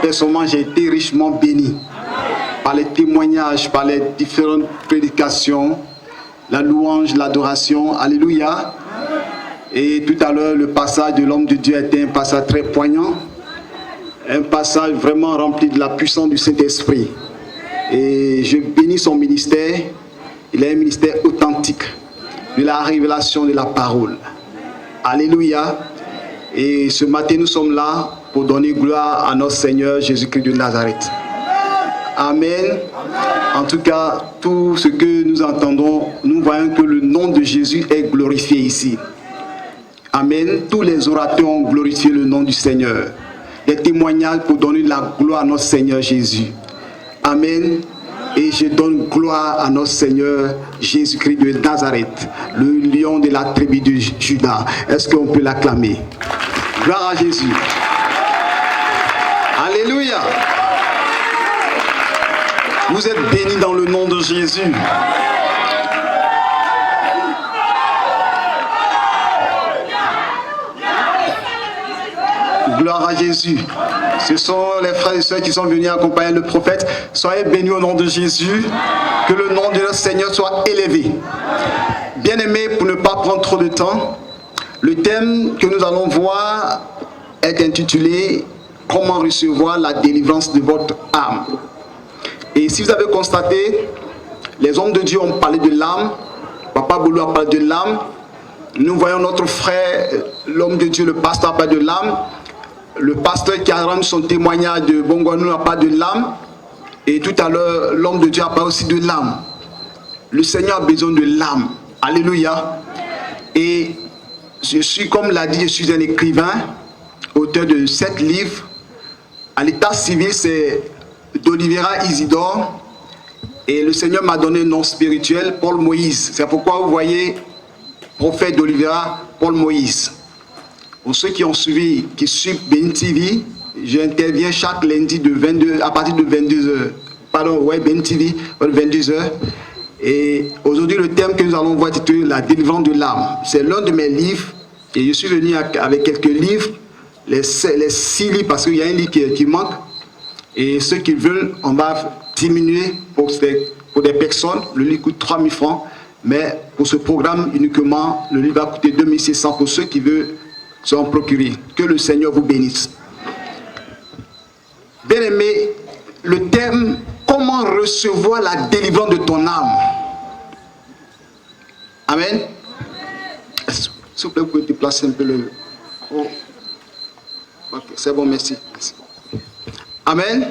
personnellement, j'ai été richement béni par les témoignages, par les différentes prédications, la louange, l'adoration. Alléluia. Et tout à l'heure, le passage de l'homme de Dieu était un passage très poignant, un passage vraiment rempli de la puissance du Saint-Esprit. Et je bénis son ministère. Il a un ministère authentique de la révélation de la parole. Alléluia. Et ce matin, nous sommes là pour donner gloire à notre Seigneur Jésus-Christ de Nazareth. Amen. En tout cas, tout ce que nous entendons, nous voyons que le nom de Jésus est glorifié ici. Amen. Tous les orateurs ont glorifié le nom du Seigneur. Des témoignages pour donner la gloire à notre Seigneur Jésus. Amen. Et je donne gloire à notre Seigneur Jésus-Christ de Nazareth, le lion de la tribu de Juda. Est-ce qu'on peut l'acclamer? Gloire à Jésus. Alléluia. Vous êtes bénis dans le nom de Jésus. Gloire à Jésus. Ce sont les frères et sœurs qui sont venus accompagner le prophète. Soyez bénis au nom de Jésus. Que le nom de notre Seigneur soit élevé. Bien-aimés, pour ne pas prendre trop de temps, le thème que nous allons voir est intitulé « Comment recevoir la délivrance de votre âme ». Et si vous avez constaté, les hommes de Dieu ont parlé de l'âme. Papa Boulou a parlé de l'âme. Nous voyons notre frère, l'homme de Dieu, le pasteur, a parlé de l'âme. Le pasteur qui a rendu son témoignage de Bongonou a parlé de l'âme. Et tout à l'heure, l'homme de Dieu a parlé aussi de l'âme. Le Seigneur a besoin de l'âme. Alléluia. Et je suis, comme l'a dit, je suis un écrivain, auteur de 7 livres. À l'état civil, c'est d'Olivera Isidore. Et le Seigneur m'a donné un nom spirituel, Paul Moïse. C'est pourquoi vous voyez, prophète d'Olivera, Paul Moïse. Pour ceux qui ont suivi, qui suivent Ben TV, j'interviens chaque lundi de 22, à partir de 22h. Pardon, ouais, Ben TV, 22h. Et aujourd'hui, le thème que nous allons voir est intitulé La délivrance de l'âme. C'est l'un de mes livres. Et je suis venu avec quelques livres, les 6 livres, parce qu'il y a un livre qui manque. Et ceux qui veulent, on va diminuer pour des personnes. Le livre coûte 3 000 francs. Mais pour ce programme uniquement, le livre va coûter 2 600 pour ceux qui veulent s'en procurer. Que le Seigneur vous bénisse. Bien-aimé, le thème « Comment recevoir la délivrance de ton âme ?» Amen. S'il vous plaît, vous pouvez déplacer un peu le... Oh. Ok, c'est bon, merci. Amen.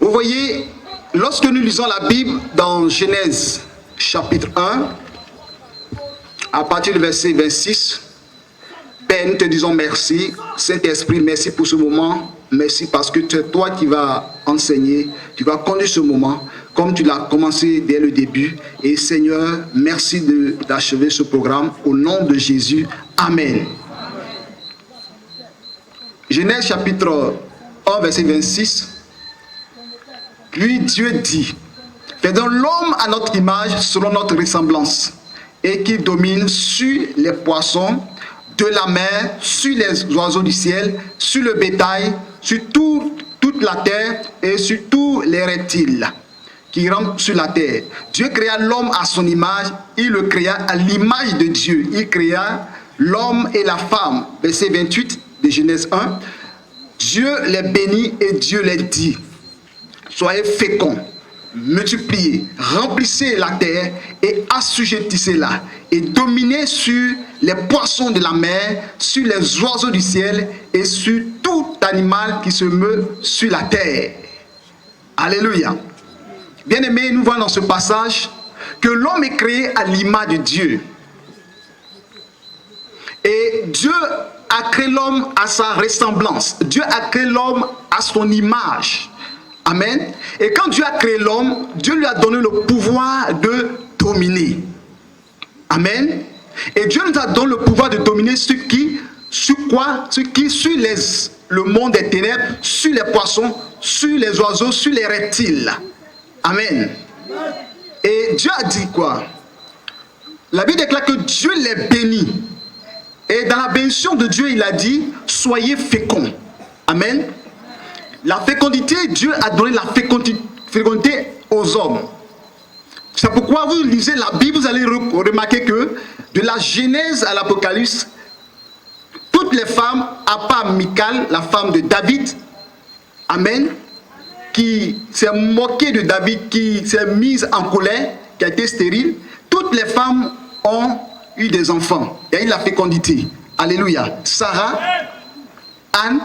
Vous voyez, lorsque nous lisons la Bible dans Genèse chapitre 1, à partir du verset 26, Père, nous te disons merci. Saint-Esprit, merci pour ce moment. Merci parce que c'est toi qui vas enseigner, tu vas conduire ce moment comme tu l'as commencé dès le début. Et Seigneur, merci d'achever ce programme au nom de Jésus. Amen. Genèse chapitre 1, verset 26. Puis Dieu dit, faisons l'homme à notre image selon notre ressemblance et qui domine sur les poissons de la mer, sur les oiseaux du ciel, sur le bétail, sur toute la terre et sur tous les reptiles qui rampent sur la terre. Dieu créa l'homme à son image, il le créa à l'image de Dieu. Il créa l'homme et la femme. Verset 28 de Genèse 1. Dieu les bénit et Dieu les dit, soyez féconds, multipliez, remplissez la terre et assujettissez-la et dominez sur les poissons de la mer, sur les oiseaux du ciel et sur tout animal qui se meut sur la terre. Alléluia. Bien-aimés, nous voyons dans ce passage que l'homme est créé à l'image de Dieu. Et Dieu a créé l'homme à sa ressemblance. Dieu a créé l'homme à son image. Amen. Et quand Dieu a créé l'homme, Dieu lui a donné le pouvoir de dominer. Amen. Et Dieu nous a donné le pouvoir de dominer sur le monde des ténèbres, sur les poissons, sur les oiseaux, sur les reptiles. Amen. Et Dieu a dit quoi? La Bible déclare que Dieu les bénit. Et dans la bénédiction de Dieu, il a dit, soyez féconds. Amen. La fécondité, Dieu a donné la fécondité aux hommes. C'est pourquoi vous lisez la Bible, vous allez remarquer que de la Genèse à l'Apocalypse, toutes les femmes, à part Michal, la femme de David, amen, qui s'est moquée de David, qui s'est mise en colère, qui a été stérile, toutes les femmes ont eu des enfants. Il y a eu la fécondité. Alléluia. Sarah, Anne,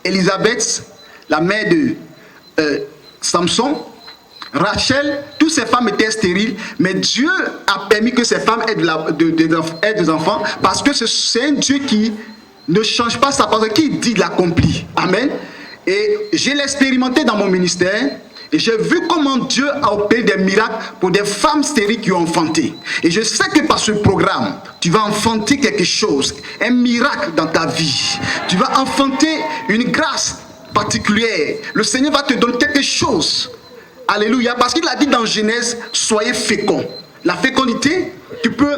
Élisabeth, la mère de Samson, Rachel, toutes ces femmes étaient stériles, mais Dieu a permis que ces femmes aient des enfants, parce que c'est un Dieu qui ne change pas sa parole, qui dit l'accomplit. Amen. Et je l'ai expérimenté dans mon ministère, et j'ai vu comment Dieu a opéré des miracles pour des femmes stériles qui ont enfanté. Et je sais que par ce programme, tu vas enfanter quelque chose, un miracle dans ta vie. Tu vas enfanter une grâce particulière. Le Seigneur va te donner quelque chose. Alléluia, parce qu'il a dit dans Genèse, soyez féconds. La fécondité, tu peux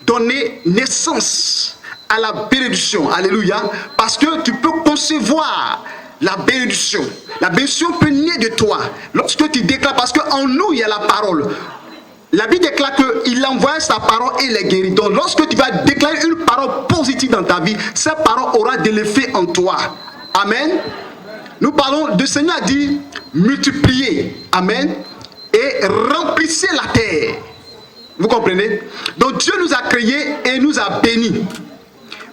donner naissance à la bénédiction. Alléluia, parce que tu peux concevoir la bénédiction. La bénédiction peut naître de toi. Lorsque tu déclares, parce qu'en nous, il y a la parole. La Bible déclare qu'il envoie sa parole et les guérit. Donc lorsque tu vas déclarer une parole positive dans ta vie, cette parole aura de l'effet en toi. Amen. Nous parlons, le Seigneur a dit, multipliez, amen, et remplissez la terre. Vous comprenez? Donc Dieu nous a créés et nous a bénis.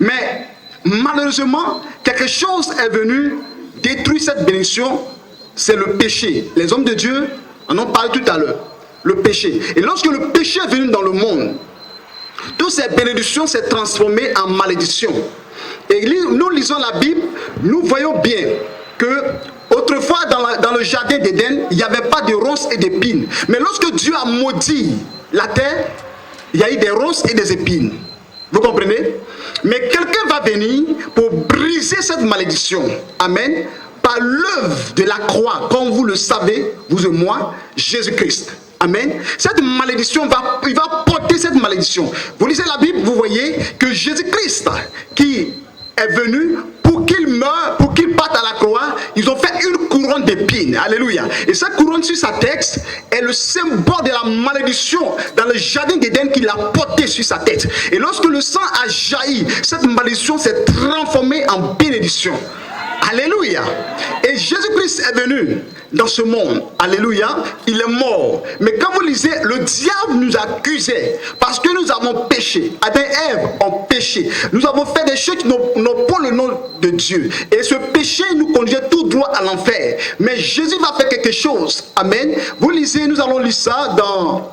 Mais malheureusement, quelque chose est venu détruire cette bénédiction, c'est le péché. Les hommes de Dieu en ont parlé tout à l'heure. Le péché. Et lorsque le péché est venu dans le monde, toutes ces bénédictions s'est transformées en malédiction. Et nous lisons la Bible, nous voyons bien que autrefois dans le jardin d'Éden, il n'y avait pas de ronces et d'épines. Mais lorsque Dieu a maudit la terre, il y a eu des ronces et des épines. Vous comprenez? Mais quelqu'un va venir pour briser cette malédiction. Amen. Par l'œuvre de la croix, comme vous le savez, vous et moi, Jésus-Christ. Amen. Cette malédiction il va porter cette malédiction. Vous lisez la Bible, vous voyez que Jésus-Christ qui est venu pour qu'il meure, pour qu'il parte à la croix, ils ont fait une couronne d'épines. Alléluia. Et cette couronne sur sa tête est le symbole de la malédiction dans le jardin d'Éden qu'il a porté sur sa tête. Et lorsque le sang a jailli, cette malédiction s'est transformée en bénédiction. Alléluia. Et Jésus-Christ est venu dans ce monde. Alléluia. Il est mort. Mais quand vous lisez, le diable nous accusait parce que nous avons péché. Adam et Ève ont péché. Nous avons fait des choses qui n'ont pas le nom de Dieu. Et ce péché nous conduisait tout droit à l'enfer. Mais Jésus va faire quelque chose. Amen. Vous lisez, nous allons lire ça dans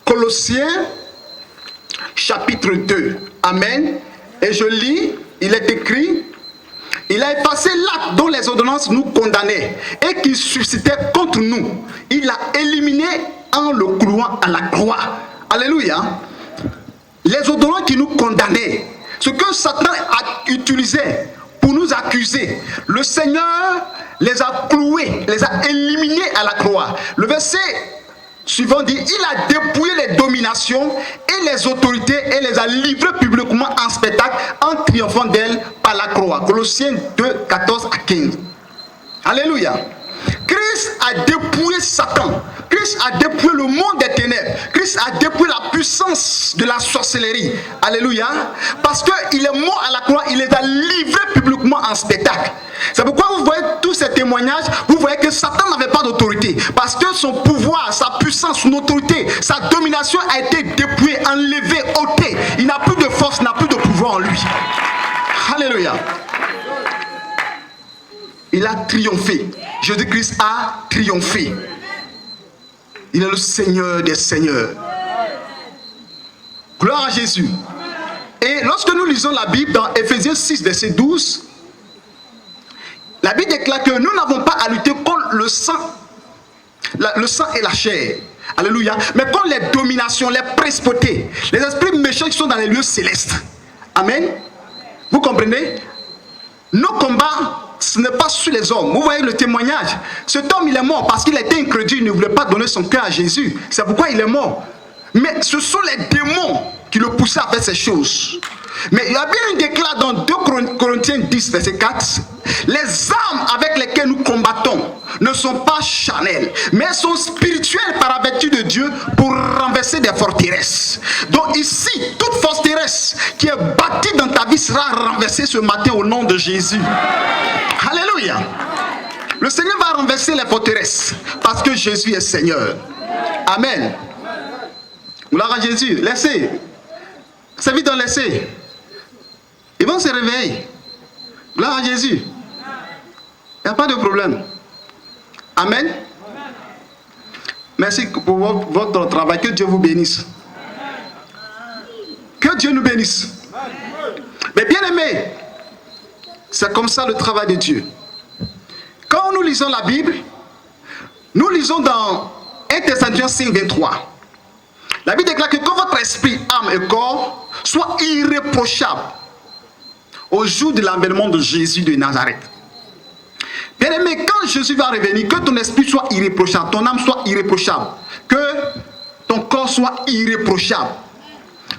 Colossiens chapitre 2. Amen. Et je lis, il est écrit: il a effacé l'acte dont les ordonnances nous condamnaient et qui suscitait contre nous. Il l'a éliminé en le clouant à la croix. Alléluia. Les ordonnances qui nous condamnaient, ce que Satan a utilisé pour nous accuser, le Seigneur les a cloués, les a éliminés à la croix. Le verset suivant dit: il a dépouillé les dominations et les autorités et les a livrées publiquement en spectacle en triomphant d'elles par la croix. Colossiens 2, 14 à 15. Alléluia. Christ a dépouillé Satan. Christ a dépouillé le monde des ténèbres. Christ a dépouillé la puissance de la sorcellerie. Alléluia. Parce qu'il est mort à la croix, il les a livrés publiquement en spectacle. C'est pourquoi vous voyez tous ces témoignages, vous voyez que Satan n'avait pas d'autorité. Parce que son pouvoir, sa puissance, son autorité, sa domination a été dépouillée, enlevée, ôtée. Il n'a plus de force, il n'a plus de pouvoir en lui. Alléluia. Il a triomphé. Jésus-Christ a triomphé. Il est le Seigneur des Seigneurs. Gloire à Jésus. Et lorsque nous lisons la Bible dans Ephésiens 6, verset 12, la Bible déclare que nous n'avons pas à lutter contre le sang et la chair. Alléluia. Mais contre les dominations, les principautés, les esprits méchants qui sont dans les lieux célestes. Amen. Vous comprenez? Nos combats, ce n'est pas sur les hommes. Vous voyez le témoignage. Cet homme, il est mort parce qu'il était incrédule, il ne voulait pas donner son cœur à Jésus. C'est pourquoi il est mort. Mais ce sont les démons qui le poussaient à faire ces choses. Mais il y a bien un déclat dans 2 Corinthiens 10, verset 4. Les armes avec lesquelles nous combattons ne sont pas charnelles, mais elles sont spirituelles par la vertu de Dieu pour renverser des forteresses. Donc ici, toute forteresse qui est bâtie dans ta vie sera renversée ce matin au nom de Jésus. Alléluia. Le Seigneur va renverser les forteresses parce que Jésus est Seigneur. Amen. Gloire à Jésus. Laissez. C'est vite de laisser. Ils vont se réveiller. Gloire à Jésus. Il n'y a pas de problème. Amen. Merci pour votre travail. Que Dieu vous bénisse. Que Dieu nous bénisse. Mais bien aimés, c'est comme ça le travail de Dieu. Quand nous lisons la Bible, nous lisons dans 1 Thessaloniciens 5, 23. La Bible déclare que votre esprit, âme et corps soient irréprochables au jour de l'avènement de Jésus de Nazareth. Bien aimé, quand Jésus va revenir, que ton esprit soit irréprochable, ton âme soit irréprochable, que ton corps soit irréprochable.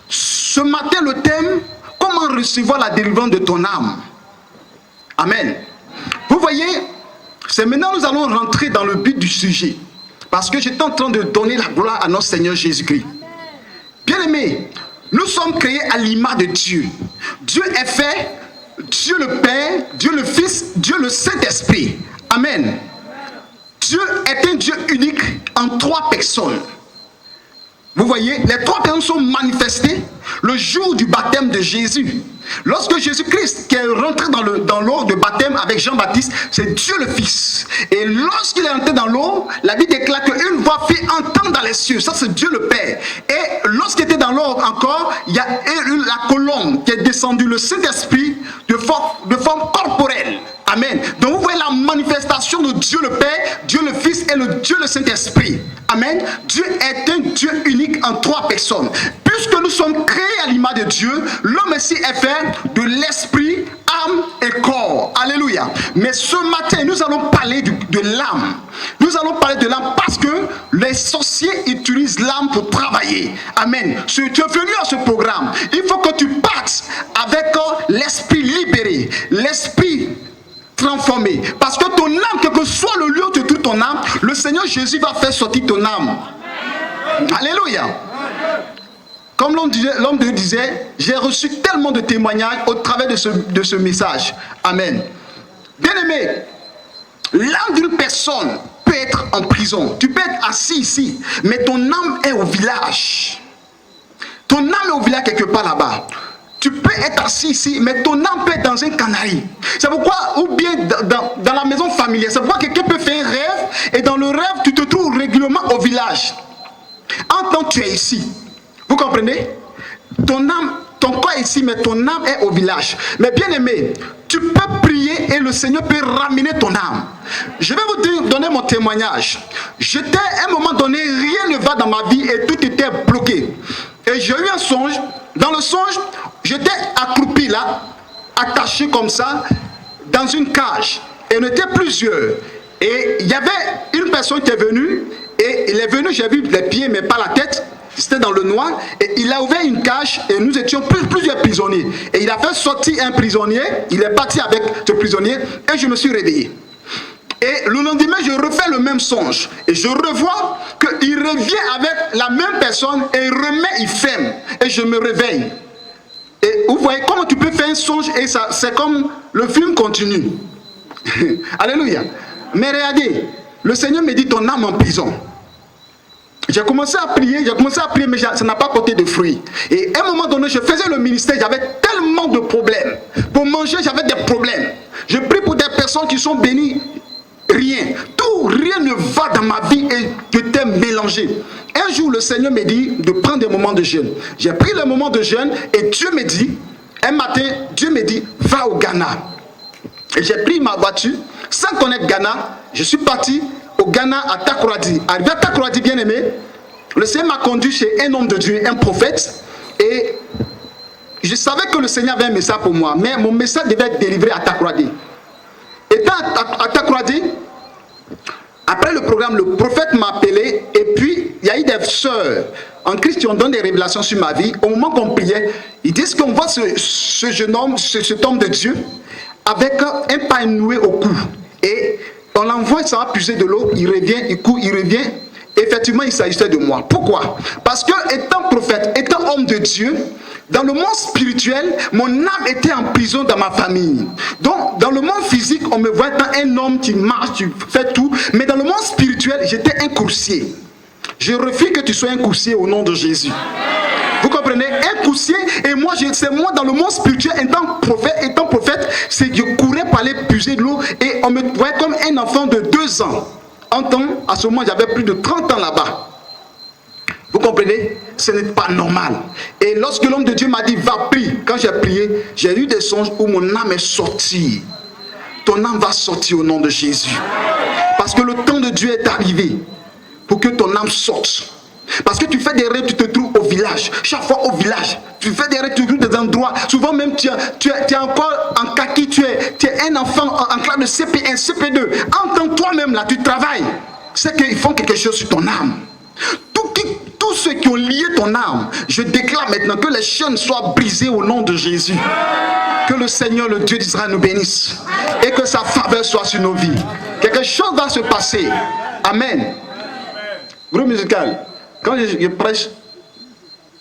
Ce matin, le thème, comment recevoir la délivrance de ton âme. Amen. Vous voyez, c'est maintenant que nous allons rentrer dans le but du sujet. Parce que j'étais en train de donner la gloire à notre Seigneur Jésus-Christ. Bien aimé, nous sommes créés à l'image de Dieu. Dieu est fait, Dieu le Père, Dieu le Fils, Dieu le Saint-Esprit. Amen. Dieu est un Dieu unique en 3 personnes. Vous voyez, les 3 personnes sont manifestées le jour du baptême de Jésus. Lorsque Jésus-Christ qui est rentré dans l'eau de baptême avec Jean-Baptiste, c'est Dieu le Fils. Et lorsqu'il est rentré dans l'eau, la Bible déclare qu'une voix fit entendre dans les cieux. Ça, c'est Dieu le Père. Et lorsqu'il était dans l'eau encore, il y a eu la colombe qui est descendue, le Saint-Esprit, de forme corporelle. Amen. Donc vous voyez la manifestation de Dieu le Père, Dieu le Fils et Dieu le Saint-Esprit. Amen. Dieu est un Dieu unique en 3 personnes. Puisque nous sommes créés à l'image de Dieu, l'homme ici est fait de l'esprit, âme et corps. Alléluia. Mais ce matin, nous allons parler de l'âme. Nous allons parler de l'âme parce que les sorciers utilisent l'âme pour travailler. Amen. Si tu es venu à ce programme, il faut que tu partes avec l'esprit libéré, l'esprit transformé. Parce que ton âme, quel que soit le lieu où tu trouves ton âme, le Seigneur Jésus va faire sortir ton âme. Alléluia. Comme l'homme de Dieu disait, j'ai reçu tellement de témoignages au travers de ce message. Amen. Bien aimé, l'âme d'une personne peut être en prison. Tu peux être assis ici, mais ton âme est au village. Ton âme est au village quelque part là-bas. Tu peux être assis ici, mais ton âme peut être dans un canari. C'est pourquoi, ou bien dans la maison familiale, c'est pourquoi quelqu'un peut faire un rêve, et dans le rêve, tu te trouves régulièrement au village. En tant que tu es ici, vous comprenez? Ton âme, ton corps est ici, mais ton âme est au village. Mais bien aimé, tu peux prier et le Seigneur peut ramener ton âme. Je vais vous donner mon témoignage. J'étais à un moment donné, rien ne va dans ma vie et tout était bloqué. Et j'ai eu un songe. Dans le songe, j'étais accroupi là, attaché comme ça, dans une cage. Et on était plusieurs. Et il y avait une personne qui est venue. Et il est venu, j'ai vu les pieds, mais pas la tête. C'était dans le noir. Et il a ouvert une cage. Et nous étions plusieurs prisonniers. Et il a fait sortir un prisonnier. Il est parti avec ce prisonnier. Et je me suis réveillé. Et le lendemain, je refais le même songe. Et je revois qu'il revient avec la même personne. Et il remet, il ferme. Et je me réveille. Et vous voyez comment tu peux faire un songe. Et c'est comme le film continue. Alléluia. Mais regardez. Le Seigneur me dit, ton âme en prison. J'ai commencé à prier, mais ça n'a pas porté de fruits. Et à un moment donné, je faisais le ministère, j'avais tellement de problèmes. Pour manger, j'avais des problèmes. Je prie pour des personnes qui sont bénies, rien. Rien ne va dans ma vie et je t'ai mélangé. Un jour, le Seigneur me dit de prendre des moments de jeûne. J'ai pris le moment de jeûne et Dieu me dit, un matin, Dieu me dit, va au Ghana. Et j'ai pris ma voiture, sans connaître Ghana, je suis parti au Ghana à Takoradi. Arrivé à Takoradi, bien aimé, le Seigneur m'a conduit chez un homme de Dieu, un prophète. Et je savais que le Seigneur avait un message pour moi, mais mon message devait être délivré à Takoradi. Étant à Takoradi, après le programme, le prophète m'a appelé et puis il y a eu des sœurs. en Christ, on donne des révélations sur ma vie. Au moment qu'on priait, ils disent qu'on voit ce jeune homme, cet homme de Dieu, avec un pain noué au cou. Et on l'envoie, ça va puiser de l'eau, il revient, il court, il revient. Effectivement, il s'agissait de moi. Pourquoi? Parce que étant prophète, étant homme de Dieu, dans le monde spirituel, mon âme était en prison dans ma famille. Donc, dans le monde physique, on me voit étant un homme qui marche, qui fait tout. Mais dans le monde spirituel, j'étais un coursier. Je refuse que tu sois un coursier au nom de Jésus. Vous comprenez? Un coursier, et moi, c'est moi dans le monde spirituel, étant prophète, c'est que je courais pour aller puiser de l'eau, et on me voyait comme un enfant de 2 ans. En temps, à ce moment, j'avais plus de 30 ans là-bas. Vous comprenez? Ce n'est pas normal. Et lorsque l'homme de Dieu m'a dit, va prier, quand j'ai prié, j'ai eu des songes où mon âme est sortie. Ton âme va sortir au nom de Jésus. Parce que le temps de Dieu est arrivé pour que ton âme sorte. Parce que tu fais des rêves, tu te trouves au village. Chaque fois au village, tu fais des rêves, tu trouves des endroits. Souvent même, tu es encore en kaki, tu es un enfant en classe de CP1, CP2. Entends toi-même là, tu travailles. C'est qu'ils font quelque chose sur ton âme. Tous ceux qui ont lié ton âme, je déclare maintenant que les chaînes soient brisées au nom de Jésus. Que le Seigneur, le Dieu d'Israël, nous bénisse. Et que sa faveur soit sur nos vies. Quelque chose va se passer. Amen. Groupe musical. Quand je prêche,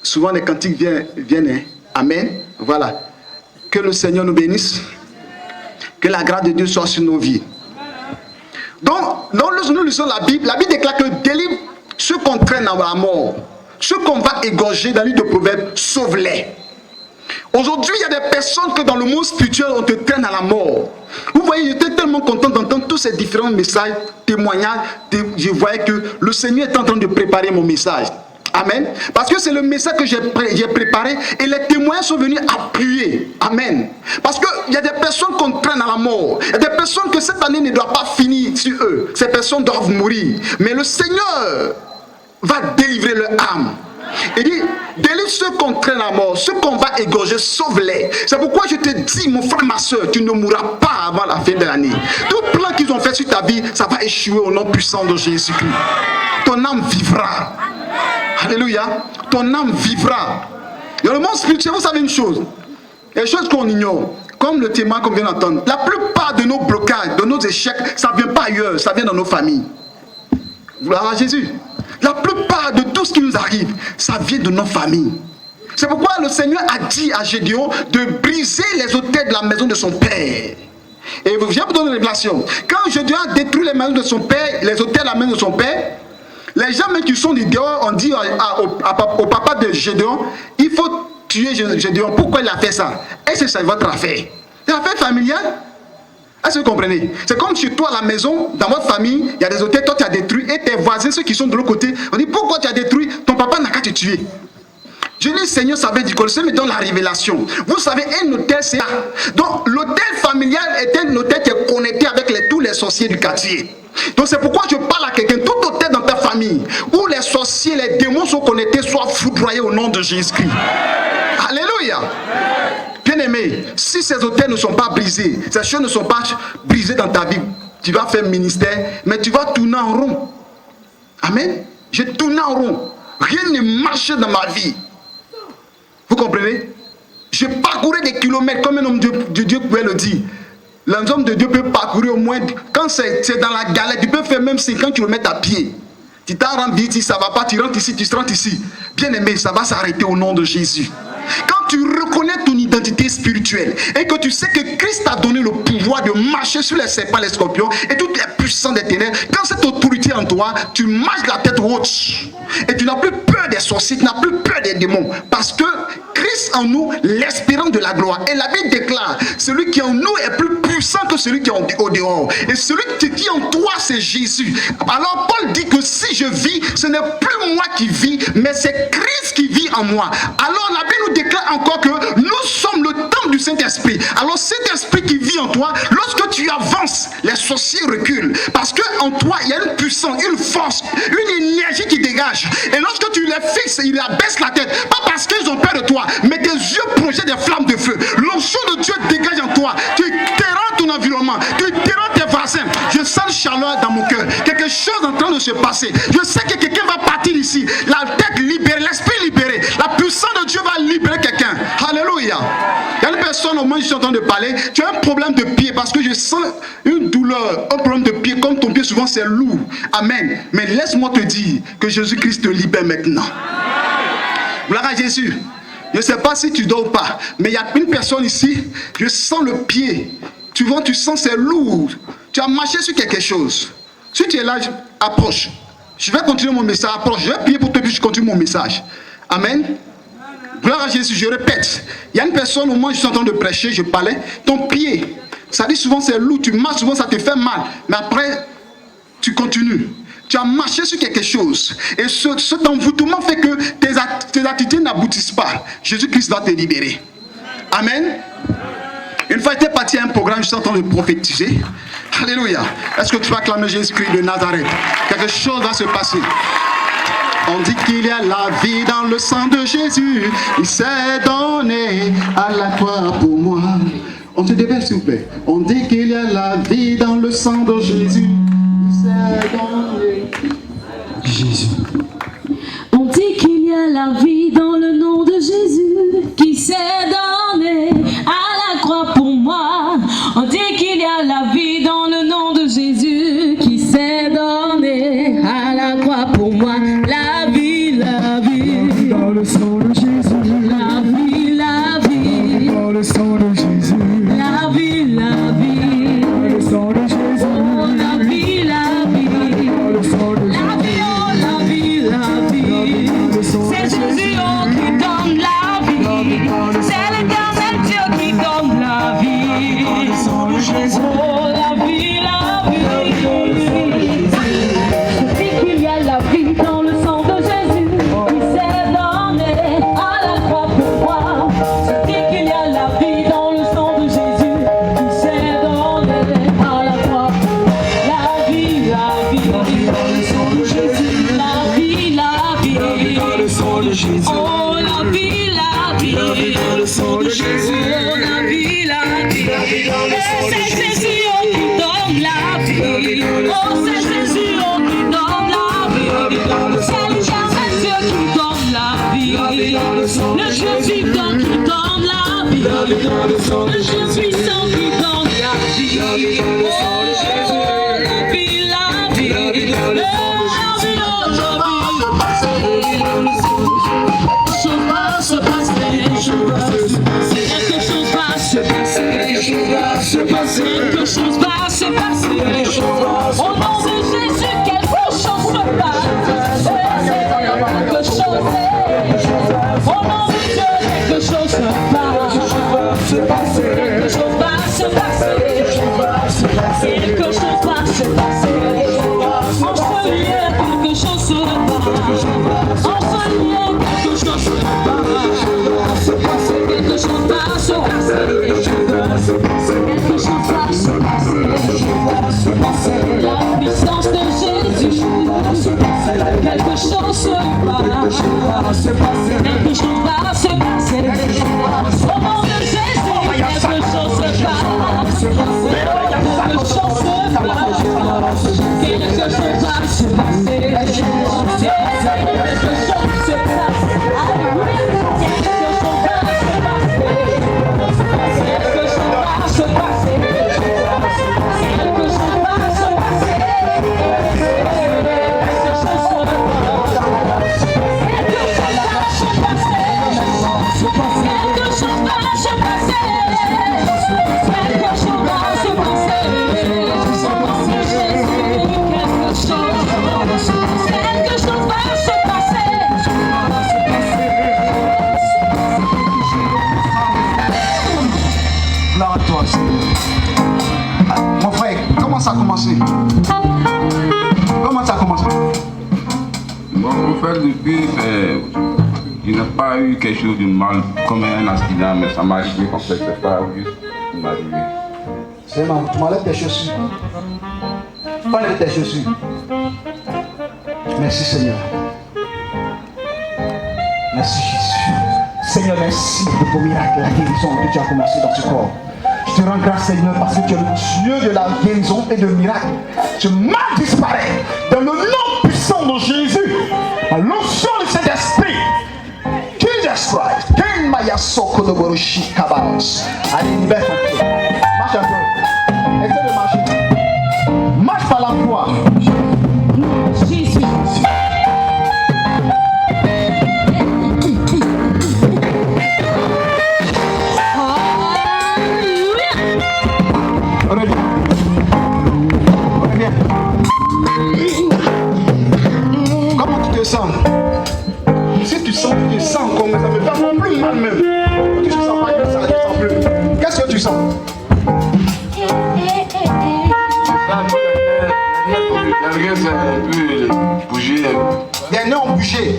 souvent les cantiques viennent. Hein? Amen. Voilà. Que le Seigneur nous bénisse. Que la grâce de Dieu soit sur nos vies. Donc, lorsque nous lisons la Bible déclare que délivre ceux qu'on traîne à la mort, ceux qu'on va égorger dans le livre de Proverbes, sauve-les. Aujourd'hui, il y a des personnes que dans le monde spirituel, on te traîne à la mort. Vous voyez, j'étais tellement content d'entendre tous ces différents messages, témoignages. Je voyais que le Seigneur est en train de préparer mon message. Amen. Parce que c'est le message que j'ai préparé et les témoins sont venus appuyer. Amen. Parce qu'il y a des personnes qu'on traîne à la mort. Il y a des personnes que cette année ne doit pas finir sur eux. Ces personnes doivent mourir. Mais le Seigneur va délivrer leur âme. Il dit, délivre ceux qu'on traîne à mort, ceux qu'on va égorger, sauve-les. C'est pourquoi je te dis, mon frère, ma soeur, tu ne mourras pas avant la fin de l'année. Tout plan qu'ils ont fait sur ta vie, ça va échouer au nom puissant de Jésus-Christ. Ton âme vivra. Alléluia. Ton âme vivra. Dans le monde spirituel, vous savez une chose. Il y a des choses qu'on ignore. Comme le témoin qu'on vient d'entendre. La plupart de nos blocages, de nos échecs, ça ne vient pas ailleurs, ça vient dans nos familles. Gloire à Jésus. La plupart de tout ce qui nous arrive, ça vient de nos familles. C'est pourquoi le Seigneur a dit à Gédéon de briser les autels de la maison de son père. Et je vais vous donner une révélation. Quand Gédéon a détruit les maisons de son père, les autels de la maison de son père, les gens même qui sont du dehors ont dit au papa de Gédéon, il faut tuer Gédéon. Pourquoi il a fait ça? Est-ce que c'est votre affaire? C'est une affaire familiale? Est-ce que vous comprenez? C'est comme chez toi à la maison, dans votre famille, il y a des hôtels, toi tu as détruit, et tes voisins, ceux qui sont de l'autre côté, on dit pourquoi tu as détruit? Ton papa n'a qu'à te tuer. Je dis, Seigneur savait du conseil, mais dans la révélation. Vous savez, un hôtel, c'est là. Donc, l'hôtel familial est un hôtel qui est connecté avec tous les sorciers du quartier. Donc, c'est pourquoi je parle à quelqu'un, tout hôtel dans ta famille, où les sorciers, les démons sont connectés, soient foudroyés au nom de Jésus-Christ. Alléluia. Bien-aimé, si ces hôtels ne sont pas brisés, ces choses ne sont pas brisées dans ta vie, tu vas faire ministère, mais tu vas tourner en rond. Amen. Je tourne en rond. Rien ne marche dans ma vie. Vous comprenez? Je parcourais des kilomètres comme un homme de Dieu pouvait le dire. L'homme de Dieu peut parcourir au moins, quand c'est dans la galère, tu peux faire même 50 km à pied. Tu t'en rends vite, ça ne va pas, tu rentres ici, tu rentres ici. Bien aimé, ça va s'arrêter au nom de Jésus. Quand tu reconnais ton identité spirituelle et que tu sais que Christ t'a donné le pouvoir de marcher sur les serpents, les scorpions et toutes les puissances des ténèbres, quand cette autorité en toi, tu marches la tête haute et tu n'as plus peur des sorciers, tu n'as plus peur des démons parce que Christ en nous, l'espérance de la gloire. Et la Bible déclare, celui qui en nous est plus puissant que celui qui est au dehors. Et celui qui est en toi, c'est Jésus. Alors Paul dit que si je vis, ce n'est plus moi qui vis, mais c'est Christ qui vit en moi. Alors la Bible nous déclare encore que nous sommes le temple du Saint-Esprit. Alors cet esprit qui vit en toi, lorsque tu avances, les sorciers reculent. Parce qu'en toi, il y a une puissance, une force, une énergie qui dégage. Et lorsque tu les fixes, ils abaissent la tête. Pas parce qu'ils ont peur de toi, mais tes yeux projettent des flammes de feu. L'onction de Dieu dégage en toi. Tu terrains ton environnement. Tu terrains tes voisins. Je sens le chaleur dans mon cœur. Quelque chose est en train de se passer. Je sais que quelqu'un va partir ici. La tête libérée, l'esprit personnes, au moins je suis en train de parler, tu as un problème de pied parce que je sens une douleur, un problème de pied, comme ton pied souvent c'est lourd. Amen. Mais laisse-moi te dire que Jésus-Christ te libère maintenant. Gloire à Jésus. Je ne sais pas si tu dors ou pas, mais il y a une personne ici, je sens le pied. Tu vois, tu sens c'est lourd. Tu as marché sur quelque chose. Si tu es là, approche. Je vais continuer mon message. Approche. Je vais prier pour toi puis je continue mon message. Amen. Gloire à Jésus. Je répète. Il y a une personne, au moins je suis en train de prêcher, je parlais. Ton pied, ça dit souvent c'est lourd. Tu marches souvent, ça te fait mal. Mais après, tu continues. Tu as marché sur quelque chose. Et cet envoûtement fait que tes activités n'aboutissent pas. Jésus-Christ va te libérer. Amen. Une fois j'étais parti à un programme, je suis en train de prophétiser. Alléluia. Est-ce que tu vas acclamer Jésus-Christ de Nazareth? Quelque chose va se passer. On dit qu'il y a la vie dans le sang de Jésus. Il s'est donné à la croix pour moi. On se déverse s'il vous plaît. On dit qu'il y a la vie dans le sang de Jésus. Il s'est donné. Jésus. On dit qu'il y a la vie dans le nom de Jésus qui s'est donné à la croix pour moi. On dit qu'il y a la vie dans le nom de Jésus qui s'est donné à la croix pour moi. La vie dans le sang de Jésus. La vie dans le sang de Jésus. La vie dans le sang de Jésus. Oh, la vie dans le sang de Jésus. La vie. C'est Jésus qui donne la vie. C'est l'éternel Dieu qui donne la vie. Oh, la vie. Je dis qu'il y a la vie dans le sang de Jésus qui s'est donné à la croix pour moi. Je dis qu'il y a la vie dans le sang de Jésus qui s'est donné à la croix. La vie dans le sang de Jésus. La vie dans le sang de Jésus. Oh, la vie dans le sang de Jésus. Oh, la vie. Et c'est Jésus qui donne la vie. Oh, c'est Jésus qui donne la vie. C'est l'éternel Dieu qui donne la vie. Le Dieu vivant qui donne la vie. Le Dieu puissant qui donne la vie. Oh, la vie. Quelque chose va se passer. Quelque chose va se passer. Au nom de Jésus, quelque chose se passe. Quelque chose. Au nom de Dieu, quelque chose se passe. Quelque chose va se passer. Quelque chose va se passer. En ce lieu, quelque chose se passe. En ce lieu, quelque chose se passe. Quelque chose va se passer. Quelque chose va se passer. La puissance de Jésus. Quelque chose se passe. Quelque chose va se passer. Au nom de Jésus, quelque chose se passe. Quelque chose se passe. Quelque chose va se passer. Quelque chose se passe. Mon frère, comment ça a commencé? Comment ça a commencé? Bon, en fait, depuis, je n'ai pas eu quelque chose de mal, comme un accident, mais ça m'a arrivé comme ça, c'est pas juste m'arriver. C'est marrant, tu m'enlèves tes chaussures. Enlève tes chaussures. Merci Seigneur. Merci Jésus. Seigneur, merci de ton miracle, la guérison que tu as commencé dans ce corps. Je te rends grâce Seigneur parce que tu es le Dieu de la guérison et de miracle. Ce mal disparaît dans le nom puissant de Jésus. À l'onction de cet esprit. Jesus Christ. Allez, libère ton pied. Marche un peu. Essaie de marcher. Marche par la foi. Jésus. Reviens. Reviens. Comment tu te sens? Si tu sens comme ça me fait plus mal même. Tu ne sens pas que ça, tu sens plus. Qu'est-ce que tu sens? Bouger. Les nez ont bougé.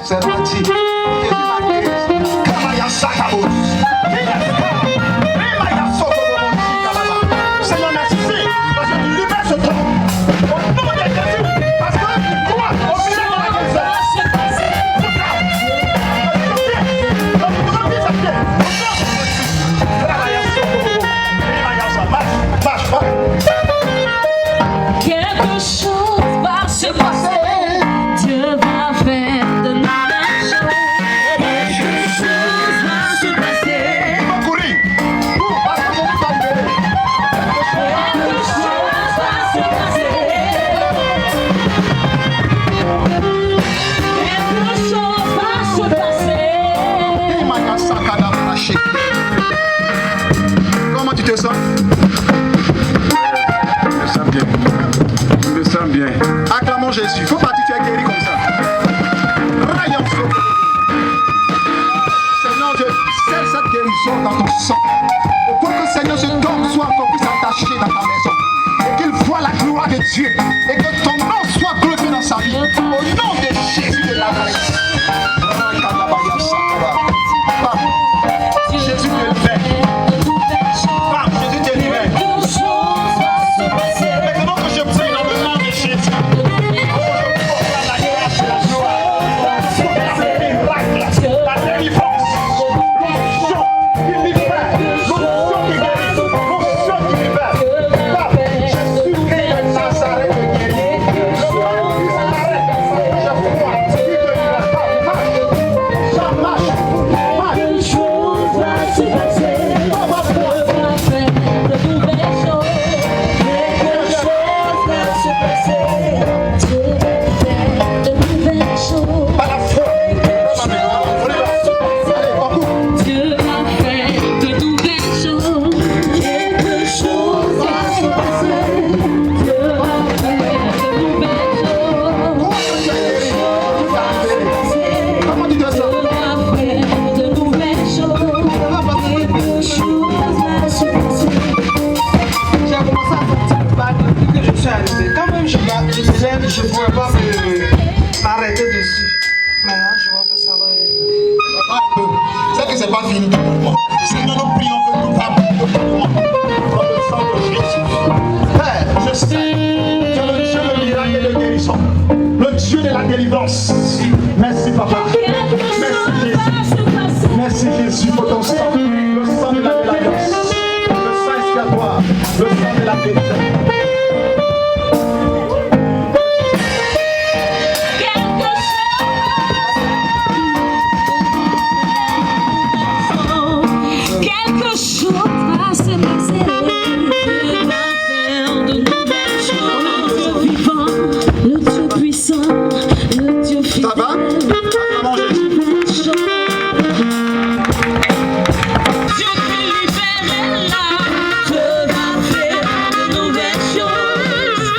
C'est parti. Seigneur, merci. Parce que tu libères ce temps. Au nom de Jésus. Parce que tu crois au milieu de la guérison. Quelque chose va se passer. Dieu va faire de nouvelles choses. Quelque chose va se passer. Courir. Cours, parce que je ne pas Quelque chose va se passer. Quelque chose va se passer. Comment tu te sens? Je me sens bien. Acclamons Jésus. Il faut pas que tu es guéri comme ça. Seigneur, je scelle cette guérison dans ton sang. Pour que Seigneur, ce don soit encore plus attaché dans ta maison. Et qu'il voit la gloire de Dieu. Et que ton nom soit glorifié dans sa vie. Au nom de Jésus de Nazareth. Jésus te libère. Femme, Jésus te libère. Quelque chose va se passer. Maintenant que je prie dans le nom de Jésus. La délivrance, l'onction qui libère, l'onction qui guérit, l'onction qui libère. Jésus est le Nazareth de guérir. Le Nazareth, je crois, il te libère. Marche, marche. Quelque chose va se passer. Dieu va faire de nouvelles choses. Quelque chose va se passer. Dieu va faire de nouvelles choses. Par la foi. Dieu va faire de nouvelles choses. Quelque chose va se passer. Dieu va faire de nouvelles choses. Comment tu te sens? Dieu va faire de nouvelles choses. Quelque chose va se passer. J'ai commencé à sentir mal depuis que je suis arrivé. Quand même je lève, je ne pourrais pas m'arrêter dessus. Maintenant, je vois que ça va. C'est que c'est pas fini pour moi. Seigneur, nous prions que nous avons le mouvement dans le sang de Jésus. Père, je sais que le Dieu de miracle et de guérison, le Dieu de la délivrance. Merci, Papa. Quelque Merci, chose Jésus. va se passer. Merci, Jésus, pour ton sang. Le sang de la délivrance. Le sang expiatoire. Le sang de la guérison. Quelque chose va se passer. Dieu va faire de nouvelles choses. Le Dieu vivant, le Dieu puissant, le Dieu fidèle. Ça va? Acclamons Jésus. Dieu qui libère là, Dieu va faire de nouvelles choses.